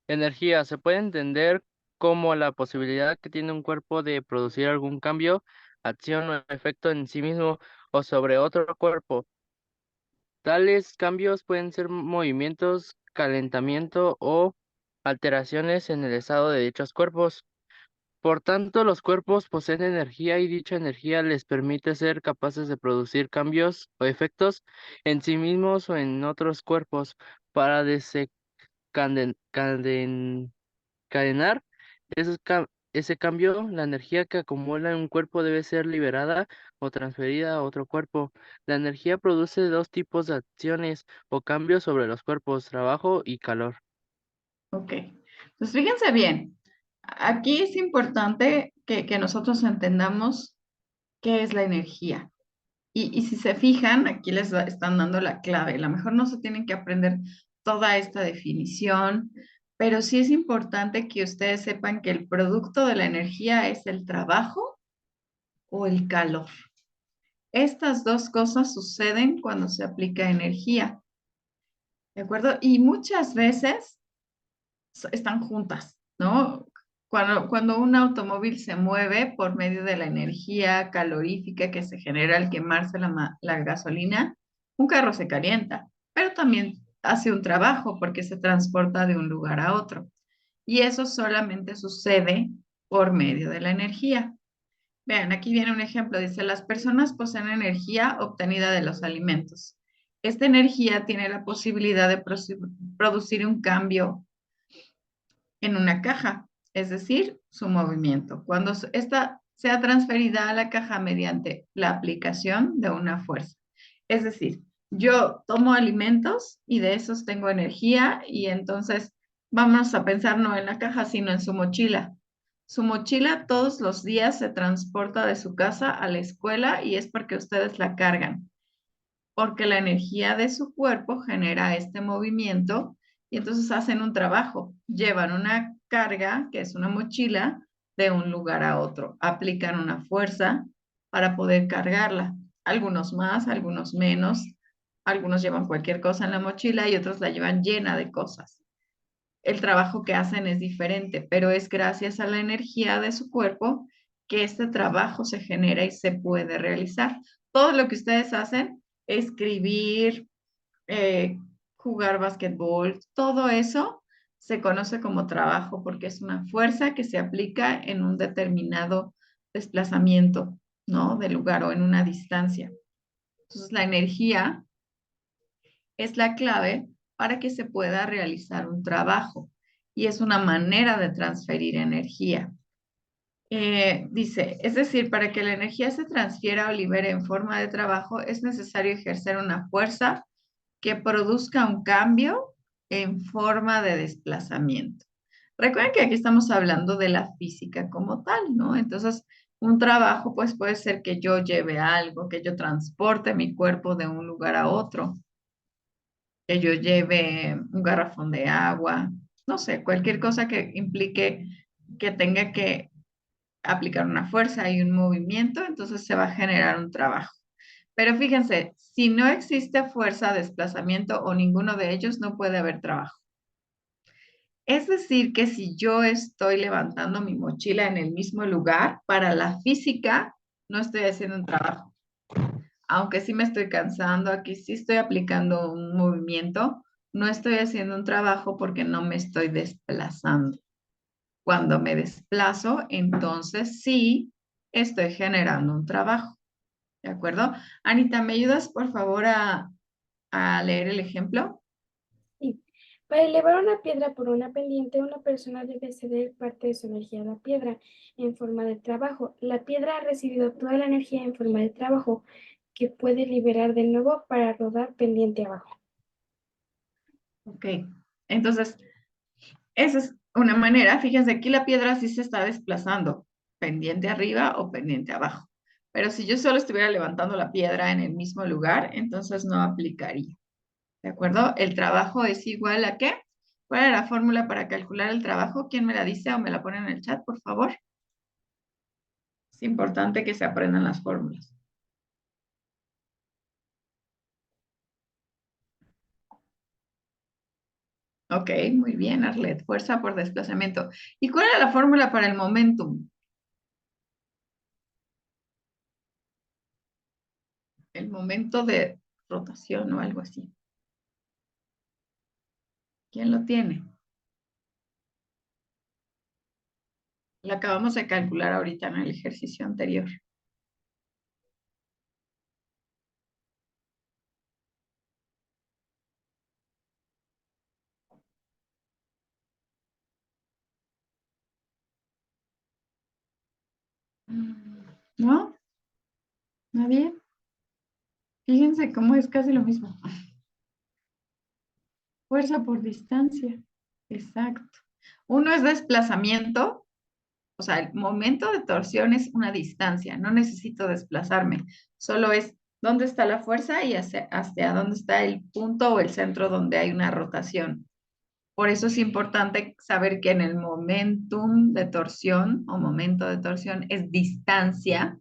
Energía se puede entender como la posibilidad que tiene un cuerpo de producir algún cambio, acción o efecto en sí mismo o sobre otro cuerpo. Tales cambios pueden ser movimientos, calentamiento o alteraciones en el estado de dichos cuerpos. Por tanto, los cuerpos poseen energía y dicha energía les permite ser capaces de producir cambios o efectos en sí mismos o en otros cuerpos para cadenar ese cambio. La energía que acumula en un cuerpo debe ser liberada o transferida a otro cuerpo. La energía produce dos tipos de acciones o cambios sobre los cuerpos, trabajo y calor. Ok. Pues fíjense bien. Aquí es importante que nosotros entendamos qué es la energía. Y si se fijan, aquí están dando la clave. A lo mejor no se tienen que aprender toda esta definición, pero sí es importante que ustedes sepan que el producto de la energía es el trabajo o el calor. Estas dos cosas suceden cuando se aplica energía, ¿de acuerdo? Y muchas veces están juntas, ¿no? Cuando un automóvil se mueve por medio de la energía calorífica que se genera al quemarse la gasolina, un carro se calienta, pero también hace un trabajo porque se transporta de un lugar a otro. Y eso solamente sucede por medio de la energía. Vean, aquí viene un ejemplo. Dice, las personas poseen energía obtenida de los alimentos. Esta energía tiene la posibilidad de producir un cambio en una caja, es decir, su movimiento. Cuando esta sea transferida a la caja mediante la aplicación de una fuerza. Es decir, yo tomo alimentos y de esos tengo energía y entonces vamos a pensar no en la caja, sino en su mochila. Su mochila todos los días se transporta de su casa a la escuela y es porque ustedes la cargan porque la energía de su cuerpo genera este movimiento y entonces hacen un trabajo, llevan una carga, que es una mochila, de un lugar a otro, aplican una fuerza para poder cargarla. Algunos más, algunos menos, algunos llevan cualquier cosa en la mochila y otros la llevan llena de cosas. El trabajo que hacen es diferente, pero es gracias a la energía de su cuerpo que este trabajo se genera y se puede realizar. Todo lo que ustedes hacen, escribir, eh, jugar basquetbol, todo eso se conoce como trabajo porque es una fuerza que se aplica en un determinado desplazamiento, ¿no? De lugar o en una distancia. Entonces, la energía es la clave para que se pueda realizar un trabajo y es una manera de transferir energía. Dice, es decir, para que la energía se transfiera o libere en forma de trabajo, es necesario ejercer una fuerza que produzca un cambio en forma de desplazamiento. Recuerden que aquí estamos hablando de la física como tal, ¿no? Entonces, un trabajo pues puede ser que yo lleve algo, que yo transporte mi cuerpo de un lugar a otro, que yo lleve un garrafón de agua, no sé, cualquier cosa que implique que tenga que aplicar una fuerza y un movimiento, entonces se va a generar un trabajo. Pero fíjense, si no existe fuerza, desplazamiento o ninguno de ellos, no puede haber trabajo. Es decir, que si yo estoy levantando mi mochila en el mismo lugar, para la física no estoy haciendo un trabajo. Aunque sí me estoy cansando, aquí sí estoy aplicando un movimiento, no estoy haciendo un trabajo porque no me estoy desplazando. Cuando me desplazo, entonces sí estoy generando un trabajo. ¿De acuerdo? Anita, ¿me ayudas por favor a leer el ejemplo? Sí. Para elevar una piedra por una pendiente, una persona debe ceder parte de su energía a la piedra en forma de trabajo. La piedra ha recibido toda la energía en forma de trabajo que puede liberar de nuevo para rodar pendiente abajo. Ok, entonces, esa es una manera. Fíjense, aquí la piedra sí se está desplazando, pendiente arriba o pendiente abajo. Pero si yo solo estuviera levantando la piedra en el mismo lugar, entonces no aplicaría. ¿De acuerdo? El trabajo es igual a ¿qué? ¿Cuál es la fórmula para calcular el trabajo? ¿Quién me la dice o me la pone en el chat, por favor? Es importante que se aprendan las fórmulas. Ok, muy bien, Arlet. Fuerza por desplazamiento. ¿Y cuál era la fórmula para el momentum? El momento de rotación o algo así. ¿Quién lo tiene? Lo acabamos de calcular ahorita en el ejercicio anterior. ¿No? ¿Nadie? Fíjense cómo es casi lo mismo. Fuerza por distancia. Exacto. Uno es desplazamiento, o sea, el momento de torsión es una distancia, no necesito desplazarme, solo es dónde está la fuerza y hacia dónde está el punto o el centro donde hay una rotación. Por eso es importante saber que en el momentum de torsión o momento de torsión es distancia,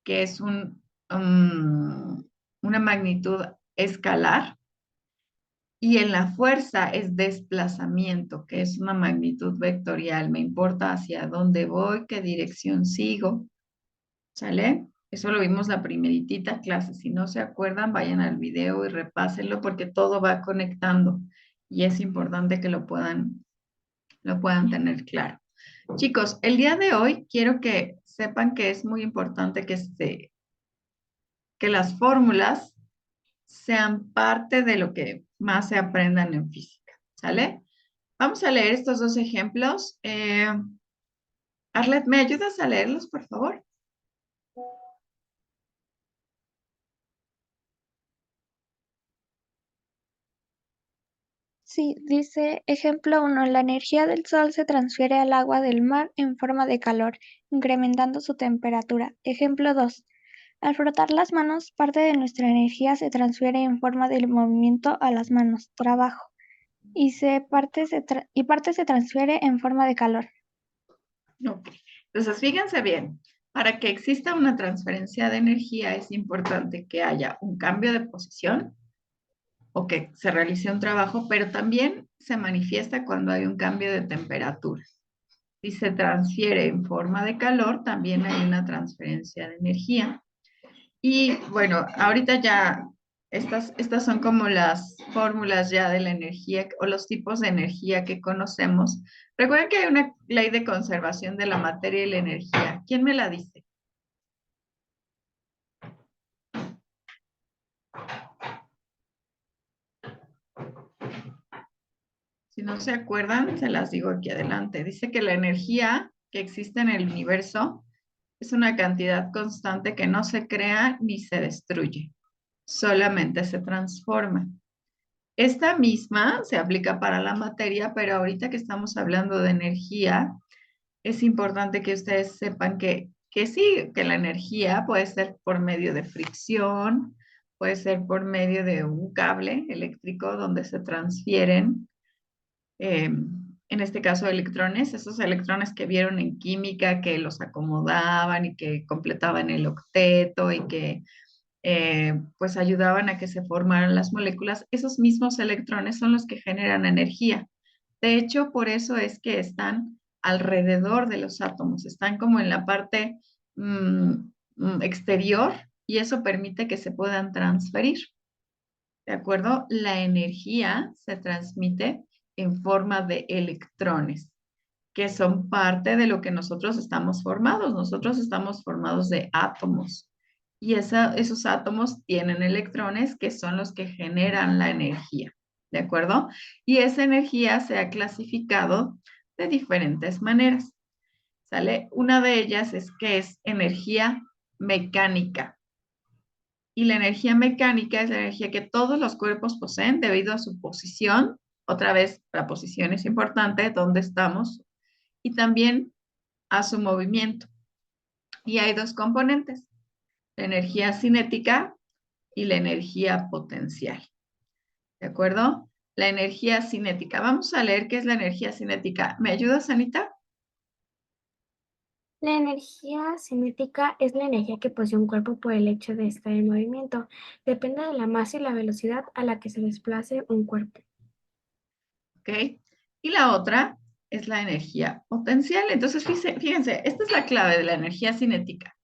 que es una magnitud escalar, y en la fuerza es desplazamiento, que es una magnitud vectorial. Me importa hacia dónde voy, qué dirección sigo, ¿sale? Eso lo vimos la primeritita clase. Si no se acuerdan, vayan al video y repásenlo porque todo va conectando y es importante que lo puedan tener claro. Chicos, el día de hoy quiero que sepan que es muy importante que las fórmulas sean parte de lo que más se aprendan en física, ¿sale? Vamos a leer estos dos ejemplos. Arlet, ¿me ayudas a leerlos, por favor? Sí, dice ejemplo 1, la energía del sol se transfiere al agua del mar en forma de calor, incrementando su temperatura. Ejemplo 2, al frotar las manos, parte de nuestra energía se transfiere en forma de movimiento a las manos, trabajo, y parte se transfiere en forma de calor. Ok. Entonces, fíjense bien, para que exista una transferencia de energía es importante que haya un cambio de posición o que se realice un trabajo, pero también se manifiesta cuando hay un cambio de temperatura. Si se transfiere en forma de calor, también hay una transferencia de energía. Y bueno, ahorita ya estas son como las fórmulas ya de la energía o los tipos de energía que conocemos. Recuerden que hay una ley de conservación de la materia y la energía. ¿Quién me la dice? Si no se acuerdan, se las digo aquí adelante. Dice que la energía que existe en el universo es una cantidad constante que no se crea ni se destruye, solamente se transforma. Esta misma se aplica para la materia, pero ahorita que estamos hablando de energía, es importante que ustedes sepan que sí, que la energía puede ser por medio de fricción, puede ser por medio de un cable eléctrico donde se transfieren, en este caso, electrones, esos electrones que vieron en química, que los acomodaban y que completaban el octeto y que pues ayudaban a que se formaran las moléculas, esos mismos electrones son los que generan energía. De hecho, por eso es que están alrededor de los átomos, están como en la parte exterior y eso permite que se puedan transferir. ¿De acuerdo? La energía se transmite en forma de electrones, que son parte de lo que nosotros estamos formados. Nosotros estamos formados de átomos y esos átomos tienen electrones que son los que generan la energía, ¿de acuerdo? Y esa energía se ha clasificado de diferentes maneras, ¿sale? Una de ellas es que es energía mecánica. Y la energía mecánica es la energía que todos los cuerpos poseen debido a su posición. Otra vez, la posición es importante, dónde estamos, y también a su movimiento. Y hay dos componentes, la energía cinética y la energía potencial. ¿De acuerdo? La energía cinética. Vamos a leer qué es la energía cinética. ¿Me ayudas, Anita? La energía cinética es la energía que posee un cuerpo por el hecho de estar en movimiento. Depende de la masa y la velocidad a la que se desplace un cuerpo. ¿ok? Y la otra es la energía potencial. Entonces, fíjense, esta es la clave de la energía cinética.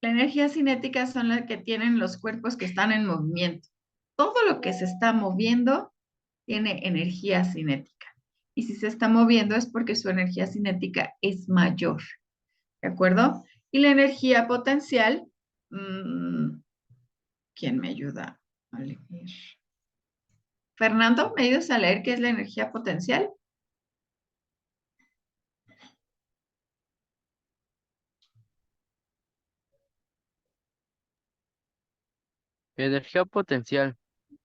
La energía cinética son las que tienen los cuerpos que están en movimiento. Todo lo que se está moviendo tiene energía cinética. Y si se está moviendo es porque su energía cinética es mayor. ¿De acuerdo? Y la energía potencial, ¿quién me ayuda a leer? Fernando, ¿me ayudas a leer qué es la energía potencial? Energía potencial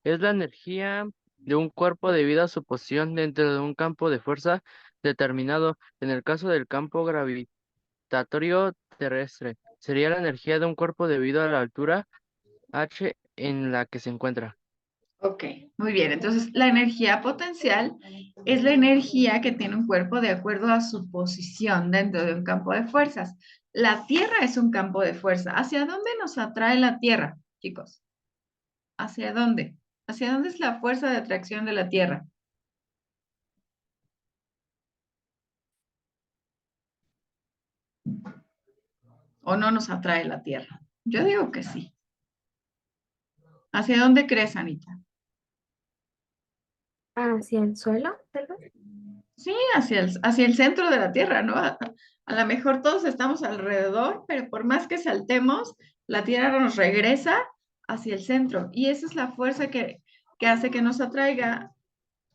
es la energía de un cuerpo debido a su posición dentro de un campo de fuerza determinado. En el caso del campo gravitatorio terrestre, sería la energía de un cuerpo debido a la altura h en la que se encuentra. Ok, muy bien. Entonces, la energía potencial es la energía que tiene un cuerpo de acuerdo a su posición dentro de un campo de fuerzas. La Tierra es un campo de fuerza. ¿Hacia dónde nos atrae la Tierra, chicos? ¿Hacia dónde? ¿Hacia dónde es la fuerza de atracción de la Tierra? ¿O no nos atrae la Tierra? Yo digo que sí. ¿Hacia dónde crees, Anita? ¿Hacia el suelo, tal vez? Sí, hacia el centro de la Tierra, ¿no? A lo mejor todos estamos alrededor, pero por más que saltemos, la Tierra nos regresa hacia el centro. Y esa es la fuerza que hace que nos atraiga,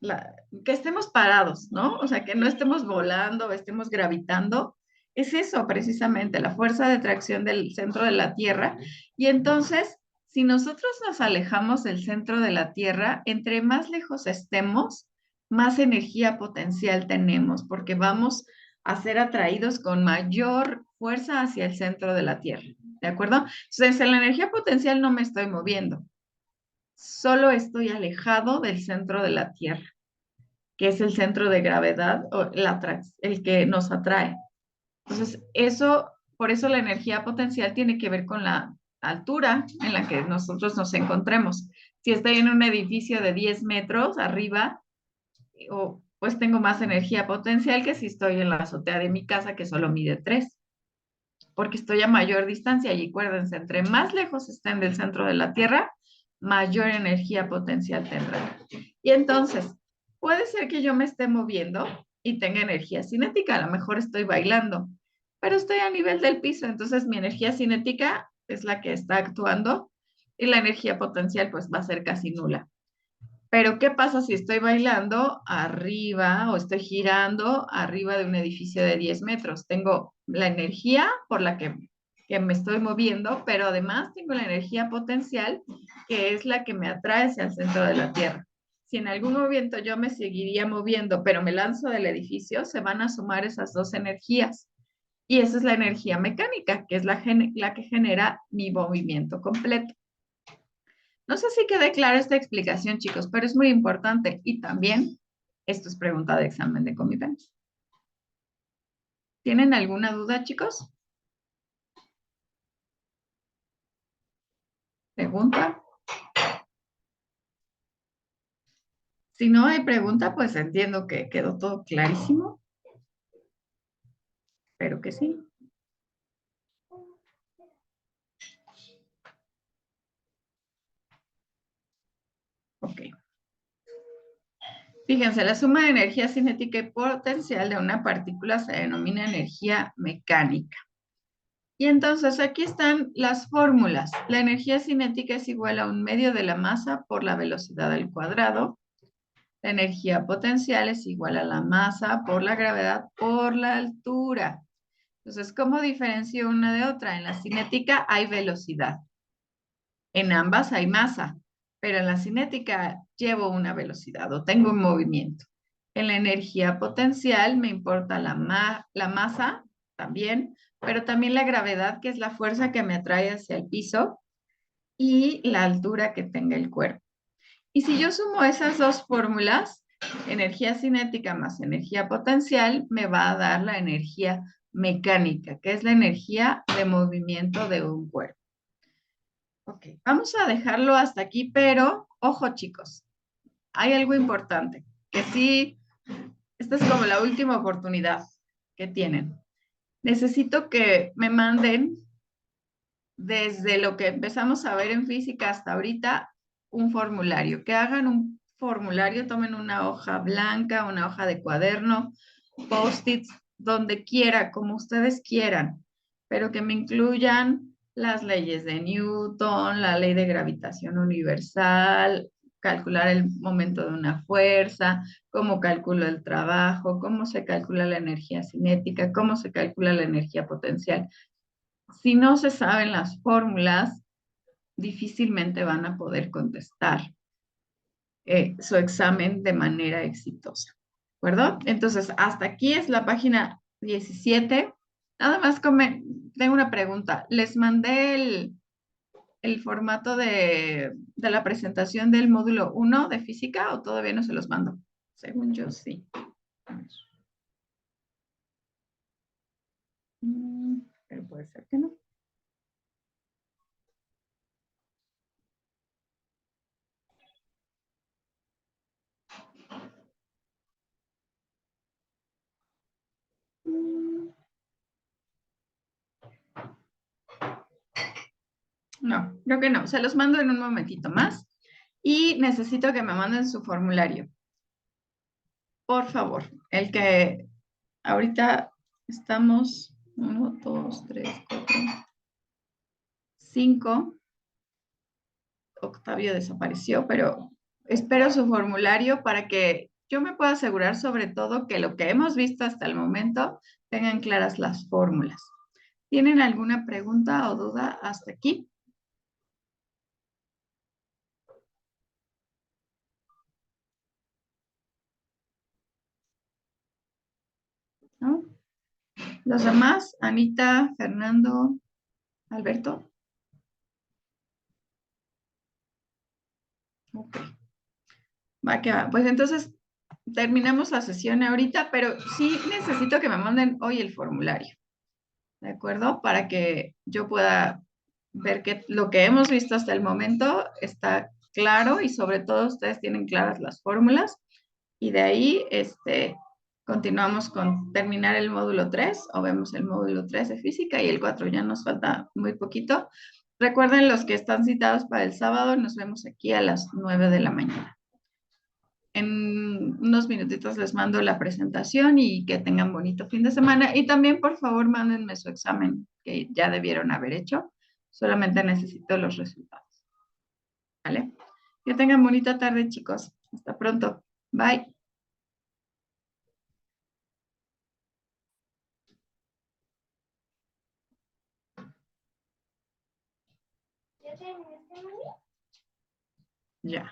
que estemos parados, ¿no? O sea, que no estemos volando, estemos gravitando. Es eso precisamente, la fuerza de atracción del centro de la Tierra. Y entonces, si nosotros nos alejamos del centro de la Tierra, entre más lejos estemos, más energía potencial tenemos, porque vamos a ser atraídos con mayor fuerza hacia el centro de la Tierra. ¿De acuerdo? Entonces, en la energía potencial no me estoy moviendo, solo estoy alejado del centro de la Tierra, que es el centro de gravedad o el que nos atrae. Entonces, por eso la energía potencial tiene que ver con la altura en la que nosotros nos encontremos. Si estoy en un edificio de 10 metros arriba, pues tengo más energía potencial que si estoy en la azotea de mi casa, que solo mide 3, porque estoy a mayor distancia. Y acuérdense, entre más lejos estén del centro de la Tierra, mayor energía potencial tendrán. Y entonces, puede ser que yo me esté moviendo y tenga energía cinética, a lo mejor estoy bailando, pero estoy a nivel del piso, entonces mi energía cinética es la que está actuando y la energía potencial pues va a ser casi nula. Pero ¿qué pasa si estoy bailando arriba o estoy girando arriba de un edificio de 10 metros? Tengo la energía por la que me estoy moviendo, pero además tengo la energía potencial, que es la que me atrae hacia el centro de la Tierra. Si en algún momento yo me seguiría moviendo, pero me lanzo del edificio, se van a sumar esas dos energías. Y esa es la energía mecánica, que es la que genera mi movimiento completo. No sé si quede clara esta explicación, chicos, pero es muy importante. Y también, esto es pregunta de examen de convivencia. ¿Tienen alguna duda, chicos? ¿Pregunta? Si no hay pregunta, pues entiendo que quedó todo clarísimo. Espero que sí. Ok. Fíjense, la suma de energía cinética y potencial de una partícula se denomina energía mecánica. Y entonces aquí están las fórmulas. La energía cinética es igual a un medio de la masa por la velocidad al cuadrado. La energía potencial es igual a la masa por la gravedad por la altura. Entonces, ¿cómo diferencio una de otra? En la cinética hay velocidad. En ambas hay masa, pero en la cinética llevo una velocidad o tengo un movimiento. En la energía potencial me importa la masa también, pero también la gravedad, que es la fuerza que me atrae hacia el piso, y la altura que tenga el cuerpo. Y si yo sumo esas dos fórmulas, energía cinética más energía potencial, me va a dar la energía mecánica, que es la energía de movimiento de un cuerpo. Ok, vamos a dejarlo hasta aquí, pero ojo chicos, hay algo importante, que sí, esta es como la última oportunidad que tienen. Necesito que me manden desde lo que empezamos a ver en física hasta ahorita un formulario, que hagan un formulario, tomen una hoja blanca, una hoja de cuaderno, post-its, donde quiera, como ustedes quieran, pero que me incluyan las leyes de Newton, la ley de gravitación universal, calcular el momento de una fuerza, cómo calculo el trabajo, cómo se calcula la energía cinética, cómo se calcula la energía potencial. Si no se saben las fórmulas, difícilmente van a poder contestar su examen de manera exitosa. ¿De acuerdo? Entonces, hasta aquí es la página 17. Nada más tengo una pregunta. ¿Les mandé el formato de la presentación del módulo 1 de física o todavía no se los mando? Según yo, sí. A ver. Pero puede ser que no. No, creo que no. Se los mando en un momentito más. Y necesito que me manden su formulario. Por favor, el que ahorita estamos, 1, 2, 3, 4, 5. Octavio desapareció, pero espero su formulario para que yo me pueda asegurar sobre todo que lo que hemos visto hasta el momento tengan claras las fórmulas. ¿Tienen alguna pregunta o duda hasta aquí? ¿No? Los demás, Anita, Fernando, Alberto. Ok. Va que va. Pues entonces terminamos la sesión ahorita, pero sí necesito que me manden hoy el formulario, ¿de acuerdo? Para que yo pueda ver que lo que hemos visto hasta el momento está claro y sobre todo ustedes tienen claras las fórmulas y de ahí continuamos con terminar el módulo 3 o vemos el módulo 3 de física y el 4 ya nos falta muy poquito. Recuerden los que están citados para el sábado, nos vemos aquí a las 9 de la mañana. En unos minutitos les mando la presentación y que tengan bonito fin de semana. Y también, por favor, mándenme su examen que ya debieron haber hecho. Solamente necesito los resultados. ¿Vale? Que tengan bonita tarde, chicos. Hasta pronto. Bye. Ya.